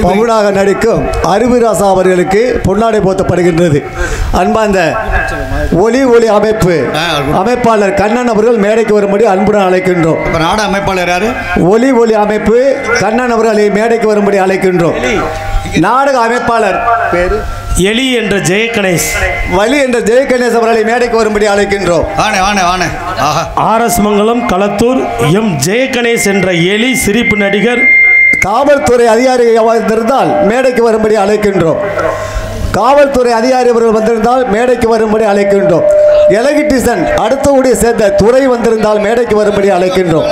பவுனாக நடிக்கும் அறிவுராசா அவர்களுக்கு பொன்னாடை போர்த்தப்படுகின்றது. அன்பார்ந்த ஒளி அமைப்பாளர் கண்ணன் அவர்கள் மேடைக்கு வரும்படி அன்புடன் அழைக்கின்றோம். நாட அமைப்பாளர் யாரு? ஒளி அமைப்பு கண்ணன் அவர்களை மேடைக்கு வரும்படி அழைக்கின்றோம். நாடக அமைப்பாளர் பேரு எலி என்ற ஜெயகணேஷ், வலி என்ற ஜெயகணேஷ் அவர்களை மேடைக்கு வரும்படி அழைக்கின்றோம். RS மங்கலம் களத்தூர் எம் ஜெயகணேஷ் என்ற எலி சிரிப்பு நடிகர் காவல்துறை அதிகாரி வந்திருந்தால் மேடைக்கு வரும்படி அழைக்கின்றோம். காவல்துறை அதிகாரி அவர்கள் வந்திருந்தால் மேடைக்கு வரும்படி அழைக்கின்றோம். எலக்ட்ரிஷியன் அடுத்த ஊழிய சேர்ந்த துறை வந்திருந்தால் மேடைக்கு வரும்படி அழைக்கின்றோம்.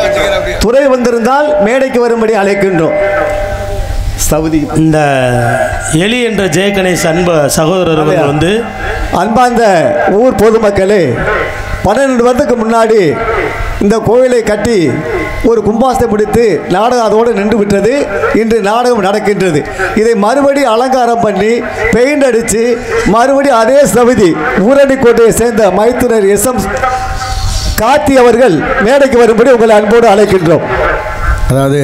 துறை வந்திருந்தால் மேடைக்கு வரும்படி அழைக்கின்றோம். இந்த எலி என்ற ஜெயகணேஷ் அன்பு சகோதரர் வந்து அன்பார்ந்த ஊர் பொதுமக்களே, 12 வருடத்துக்கு முன்னாடி இந்த கோவிலை கட்டி ஒரு கும்பாசத்தை முடித்து நாடகம் அதோடு நின்று விட்டது. இன்று நாடகம் நடக்கின்றது. இதை மறுபடி அலங்காரம் பண்ணி பெயிண்ட் அடித்து மறுபடி அதே சவிதி ஊரடிக்கோட்டையை சேர்ந்த மைத்துனர் SM கார்த்தி அவர்கள் மேடைக்கு வரும்படி உங்களை அன்போடு அழைக்கின்றோம். அதாவது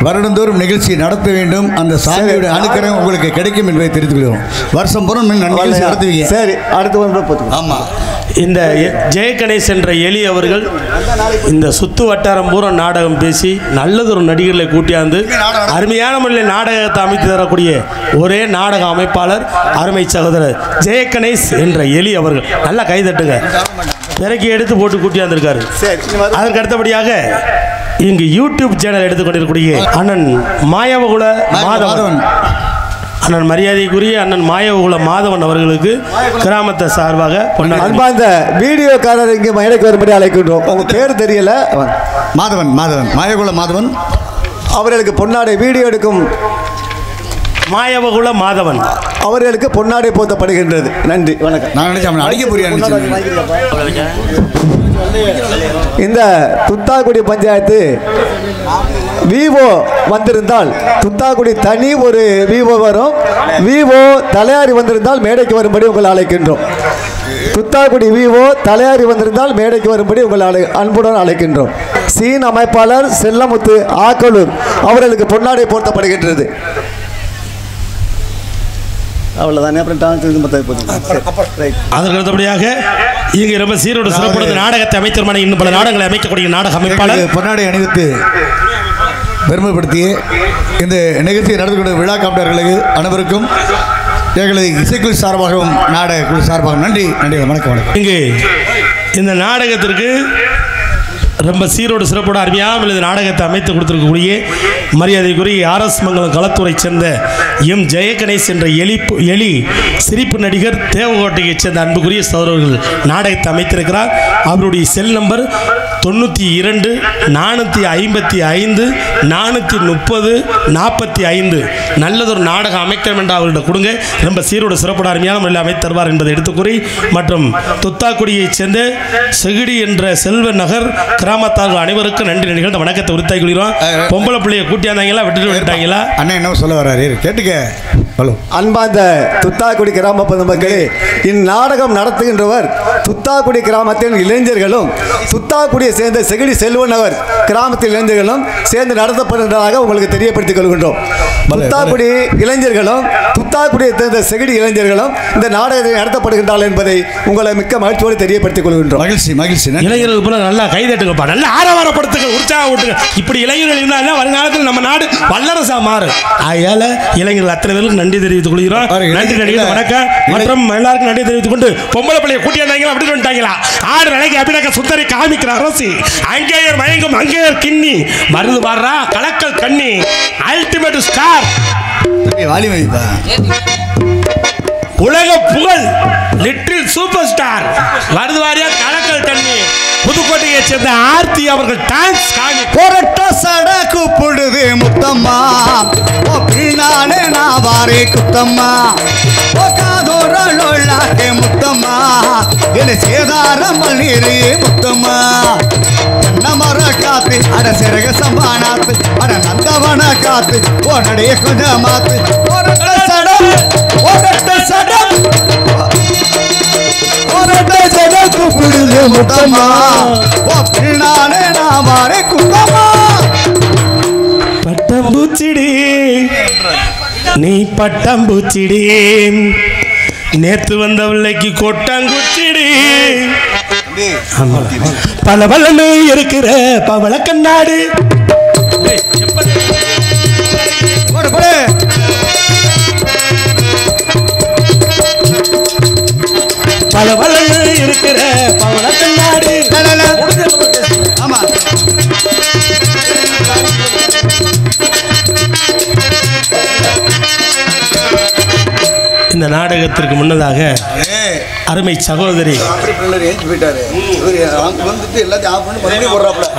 வருடந்தோறும் நிகழ்ச்சி நடத்த வேண்டும். அந்த சாமியுடைய அனுக்கிரகம் உங்களுக்கு கிடைக்கும் என்பதை தெரிந்து கொள்கிறோம். வருஷம் பூரா நிகழ்ச்சி நடத்துவீங்க. சரி, அடுத்து ஆமாம். இந்த ஜெயகணேஷ் என்ற எலி அவர்கள் இந்த சுத்து வட்டாரம் பூரா நாடகம் பேசி நல்லதொரு நடிகர்களை கூட்டியாந்து அருமையான முறையில் நாடகத்தை அமைத்து தரக்கூடிய ஒரே நாடக அமைப்பாளர் அருமை சகோதரர் ஜெயகணேஷ் என்ற எலி அவர்கள். நல்லா கைதட்டுங்க. பிறகு எடுத்து போட்டு கூட்டியாந்துருக்காரு. அதற்கு அடுத்தபடியாக இங்கு யூடியூப் சேனல் எடுத்துக்கொண்டிருக்கக்கூடிய அண்ணன் மாயவகுல மாதவன், அண்ணன் மரியாதைக்குரிய அண்ணன் மாயவகுல மாதவன் அவர்களுக்கு கிராமத்தை சார்பாக அன்பார்ந்த வீடியோக்காரர் இங்கே மேடைக்கு வரும்படி அழைக்கின்றோம். உங்க பேர் தெரியல. மாதவன் மாயவகுல மாதவன் அவர்களுக்கு பொன்னாடை வீடியோ எடுக்கும் மாயவகுல மாதவன் அவர்களுக்கு பொன்னாடை போர்த்தப்படுகின்றது. நன்றி, வணக்கம். நான் நினைச்சேன் அடிக்க புரியாது. இந்த துத்தாக்குடி பஞ்சாயத்து விவோ வந்திருந்தால் துத்தாக்குடி தனி ஒரு விவோ வரும். விவோ தலையாரி வந்திருந்தால் மேடைக்கு வரும்படி உங்களை அழைக்கின்றோம். துத்தாக்குடி விவோ தலையாரி வந்திருந்தால் மேடைக்கு வரும்படி உங்களை அன்புடன் அழைக்கின்றோம். சீன் அமைப்பாளர் செல்லமுத்து ஆக்கலூர் அவர்களுக்கு பொன்னாடை போர்த்தப்படுகின்றது. அவ்வளவுதானே. அதற்கு அடுத்தபடியாக இங்கு ரொம்ப சீரோடு சிறப்பு நாடகத்தை அமைச்சர் இன்னும் பல நாடகங்களை அமைக்கக்கூடிய நாடக அமைப்பாளர் பொன்னாடை அணிவித்து பெருமைப்படுத்திய இந்த நிகழ்ச்சியை நடந்து கொண்ட விழா காப்பிட்டர்களுக்கு அனைவருக்கும் எங்களது இசைக்குழு சார்பாகவும் நாடக குழு சார்பாகவும் நன்றி. வணக்கம். இங்கு இந்த நாடகத்திற்கு ரொம்ப சீரோடு சிறப்போடு அருமையாக இந்த நாடகத்தை அமைத்து கொடுத்திருக்கக்கூடிய மரியாதைக்குரிய RS மங்கலம் களத்தூரை சேர்ந்த எம் ஜெயகணேஷ் என்ற எலி சிரிப்பு நடிகர் தேவகோட்டையைச் சேர்ந்த அன்புக்குரிய சகோதரர்கள் நாடகத்தை அமைத்திருக்கிறார். அவருடைய செல் நம்பர் 92 455 430 45. நல்லதொரு நாடகம் அமைக்கணும் என்று அவர்கிட்ட கொடுங்க. ரொம்ப சீரோடு சிறப்போடு அருமையான முறையில் அமைத்து தருவார் என்பதை எடுத்துக்கூறி மற்றும் துத்தாக்குடியைச் சேர்ந்த செகிடி என்ற செல்வ நகர் கிராம கிராமத்தார்கள் அனைவருக்கும் நன்றி நிகழ்ந்த வணக்கத்தை உறுத்தாக்கி கொள்கிறோம். பொம்பளை பிள்ளைய கூட்டியாந்தாங்களா விட்டுட்டு விட்டாங்களா? அண்ணன் என்ன சொல்ல வர்றாரு கேட்டுக்க. ஹலோ அன்பார்ந்த துத்தாக்குடி கிராம பொதுமக்களே, இந்நாடகம் நடத்துகின்றவர் துத்தாக்குடி கிராமத்தின் இளைஞர்களும் துத்தாக்குடியை சேர்ந்த செகிடி செல்வன் அவர் கிராமத்தின் இளைஞர்களும் சேர்ந்து நடத்தப்படுகின்றதாக உங்களுக்கு தெரியப்படுத்திக் கொள்கின்றோம். துத்தாக்குடி இளைஞர்களும் துத்தாக்குடியை சேர்ந்த செகிடி இளைஞர்களும் இந்த நாடகத்தை நடத்தப்படுகின்றார்கள் என்பதை உங்களை மிக்க மகிழ்ச்சியோடு தெரியப்படுத்திக் கொள்கின்றோம். மகிழ்ச்சி மகிழ்ச்சி. இளைஞர்கள் போல நல்லா கைதட்டுங்கப்பா, நல்லா ஆரவாரப்படுத்துங்க, உற்சாகம் ஊட்டுங்க. இப்படி இளைஞர்கள் இருந்தால் வருங்காலத்தில் நம்ம நாடு வல்லரசா மாறும். ஆகையால இளைஞர்கள் அத்தனை பேருக்கு நன்றி தெரிவித்துக் கொள்கிறோம். நன்றி நன்றி வணக்கம். மற்றும் எல்லாருக்கும் நன்றி தெரிவித்துக் கொண்டு பொம்பளை பிள்ளைய கூட்டியாந்தாங்களா அப்படி வந்துட்டாங்களா? ஆடு நிலைக்கு அபிநக சுந்தரி காமிக்கிற அரசி அங்கேயர் மயங்கும் அங்கேயர் கிண்ணி மருந்து பாடுறா கலக்கல் கண்ணி அல்டிமேட் ஸ்டார் வாலி வைப்பா உலக புகழ் லிட்டில் சூப்பர் ஸ்டார் வருதுவாரியா கலக்கல் தண்ணி புதுக்கோட்டையை சேர்ந்த ஆர்த்தி அவர்கள் டான்ஸ் காணி பொரட்ட சட கூப்பிடுது முத்தம்மா பின்னாலே நான் வாரே குத்தம்மா காதோரே முத்தம்மா என சேதாரம் மல்லிரே முத்தம்மா மர காத்து அட சிறக சம்பானாத்து அட நந்தவன காத்து ஓனடைய கொஞ்சம் மாத்து பொரட்ட சடம் கூப்பிடுது முத்தம்மா பின்னாலே நான் வாரே குத்தம்மா பட்டம்பூச்சிடி நீ பட்டம்பூச்சிடி நேத்து வந்த பிள்ளைக்கு கொட்டாங்குச்சிடி பல பலன்னு இருக்கிற பவள கண்ணாடு பல பலன்னு இருக்கிற பவள கண்ணாடு. ஆமா இந்த நாடகத்திற்கு முன்னதாக அருமை சகோதரி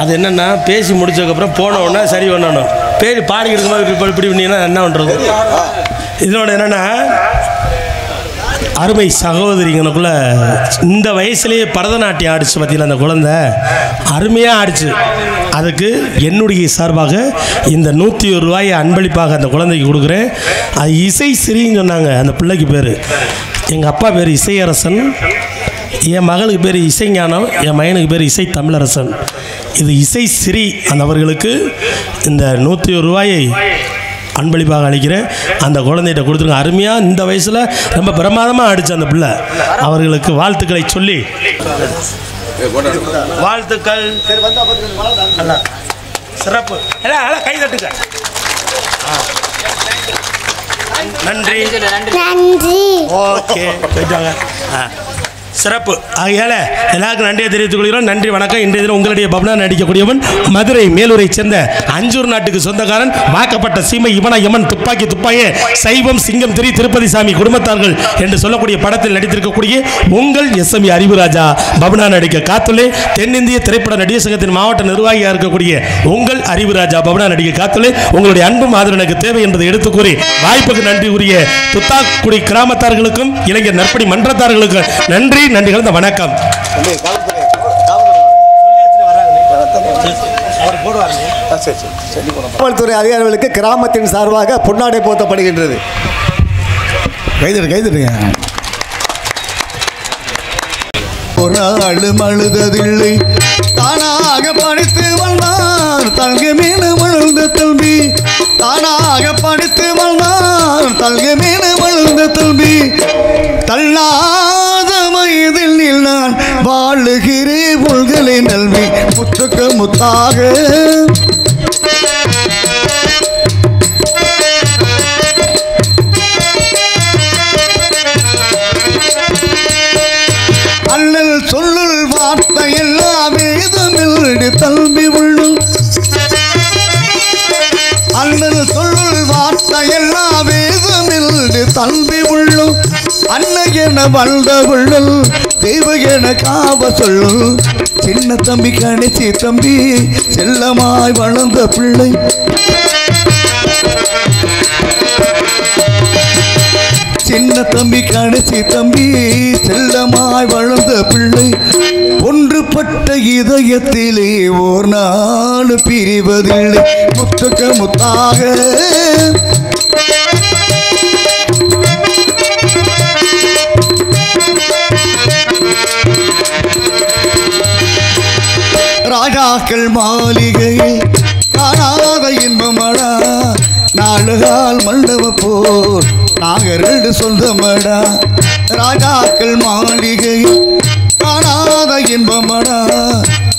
அது என்னன்னா பேசி முடிச்சதுக்கப்புறம் போனோன்னா சரி பண்ணணும். பேர் பாடி இருக்கும்போது இப்படி பண்ணீங்கன்னா என்ன பண்ணுறது? இதோட என்னன்னா அருமை சகோதரிங்களுக்குள்ள இந்த வயசுலேயே பரதநாட்டியம் ஆடிச்சு பார்த்தீங்களா? அந்த குழந்தை அருமையாக ஆடிச்சு. அதுக்கு என்னுடைய சார்பாக இந்த 101 ரூபாயை அன்பளிப்பாக அந்த குழந்தைக்கு கொடுக்குறேன். அது இசை சிறின்னு சொன்னாங்க. அந்த பிள்ளைக்கு பேர், எங்கள் அப்பா பேர் இசையரசன், என் மகளுக்கு பேர் இசைஞானம், என் மகனுக்கு பேர் இசை தமிழரசன். இது இசை சிறி. அந்த அவர்களுக்கு இந்த 101 ரூபாயை அன்பளிப்பாக அளிக்கிறேன். அந்த குழந்தைகிட்ட கொடுத்துருங்க. அருமையாக இந்த வயசில் ரொம்ப பிரமாதமாக ஆடிச்சு அந்த பிள்ளை. அவர்களுக்கு வாழ்த்துக்களை சொல்லி வாழ்த்துக்கள். சிறப்பு. எல்லாம் கை தட்டுங்க. நன்றி நன்றி. ஓகே போயிட்டாங்க. சிறப்பு. ஆகையால எல்லாருக்கும் நன்றியை தெரிவித்துக் கொள்கிறோம். நன்றி வணக்கம். இன்றைய தினம் உங்களுடைய பப்னா நடிக்கக்கூடியவன் மதுரை மேலூரை சேர்ந்த அஞ்சூர் நாட்டுக்கு சொந்தக்காரன், வாக்கப்பட்ட சீமை இவனா யமன் துப்பாக்கி துப்பாயே சைவம் சிங்கம் திரி திருப்பதி சாமி குடும்பத்தார்கள் என்று சொல்லக்கூடிய படத்தில் நடித்திருக்கக்கூடிய உங்கள் எஸ்எம்இ அறிவுராஜா பப்னா நடிக்க காத்துள்ளே. தென்னிந்திய திரைப்பட நடிகர் சங்கத்தின் மாவட்ட நிர்வாகியாக இருக்கக்கூடிய உங்கள் அறிவுராஜா பப்னா நடிக்க காத்துள்ளே. உங்களுடைய அன்பும் ஆதரவு எனக்கு தேவை என்பதை எடுத்துக் கூறி வாய்ப்புக்கு நன்றி கூறிய துத்தாக்குடி கிராமத்தார்களுக்கும் இளைஞர் நற்பணி மன்றத்தார்களுக்கும் நன்றி நன்றிகள். வணக்கம். காவல்துறை அதிகாரிகளுக்கு கிராமத்தின் சார்பாக பொன்னாடை போர்த்தப்படுகின்றது. கைதுங்க. ஒரு நாளும் அழுததில்லை, தானாக படித்து வந்தார் தல்கை மீன வளர்ந்த தல்வி, தானாக படித்து வந்தார் தல்கை மீன வளர்ந்த தல்வி, தள்ளாத வயதில் நான் வாழுகிறேன் உள்களை நல்வி முத்துக்கு முத்தாக அண்ணல் சொல்லுள் வார்த்தை எல்லாம் வேதமில்லை தல்வி உள்ளும், அண்ணல் சொல்லுள் வார்த்தை எல்லாம் வேதமில்லை தல்வி உள்ளும், அன்னை என வந்த உள்ளல் தெய்வ என காவ சொல்லுள், சின்ன தம்பி கணிச்சி தம்பி செல்லமாய் வளர்ந்த பிள்ளை, சின்ன தம்பி கடைசி தம்பி செல்லமாய் வளர்ந்த பிள்ளை ஒன்றுபட்ட இதயத்திலே ஓர் நாள் பிரிவதில்லை முத்துக்கு முத்தாக ராஜாக்கள் மாளிகையில் காணாத இன்பமடா நாளுகால் மண்டப போர் நாங்கள் ரெண்டு சொந்தமடா ராஜாக்கள் மாளிகையில் காணாத இன்பமடா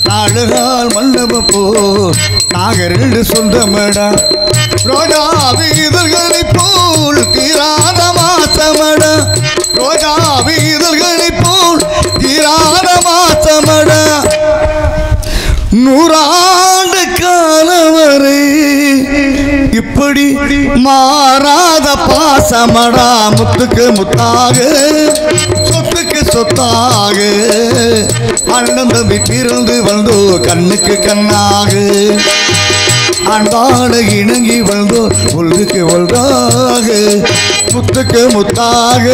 நாளுகால் மண்டப போர் நாங்கள் ரெண்டு சொந்தமடா ரோஜாவி இதழ்களை போல் தீராத மாசமடா ரோஜாவி இதழ்களை போல் தீராத மாசமடா நூறாண்டு காலவரை இப்படி மாறாத பாசமடா முத்துக்கு முத்தாக சொத்துக்கு சொத்தாக அண்ணன் தம்பி பிறந்து வந்தோ கண்ணுக்கு கண்ணாக அன்பாட இணங்கி வந்தோ உள்ளுக்கு ஒன்றாக முத்துக்கு முத்தாக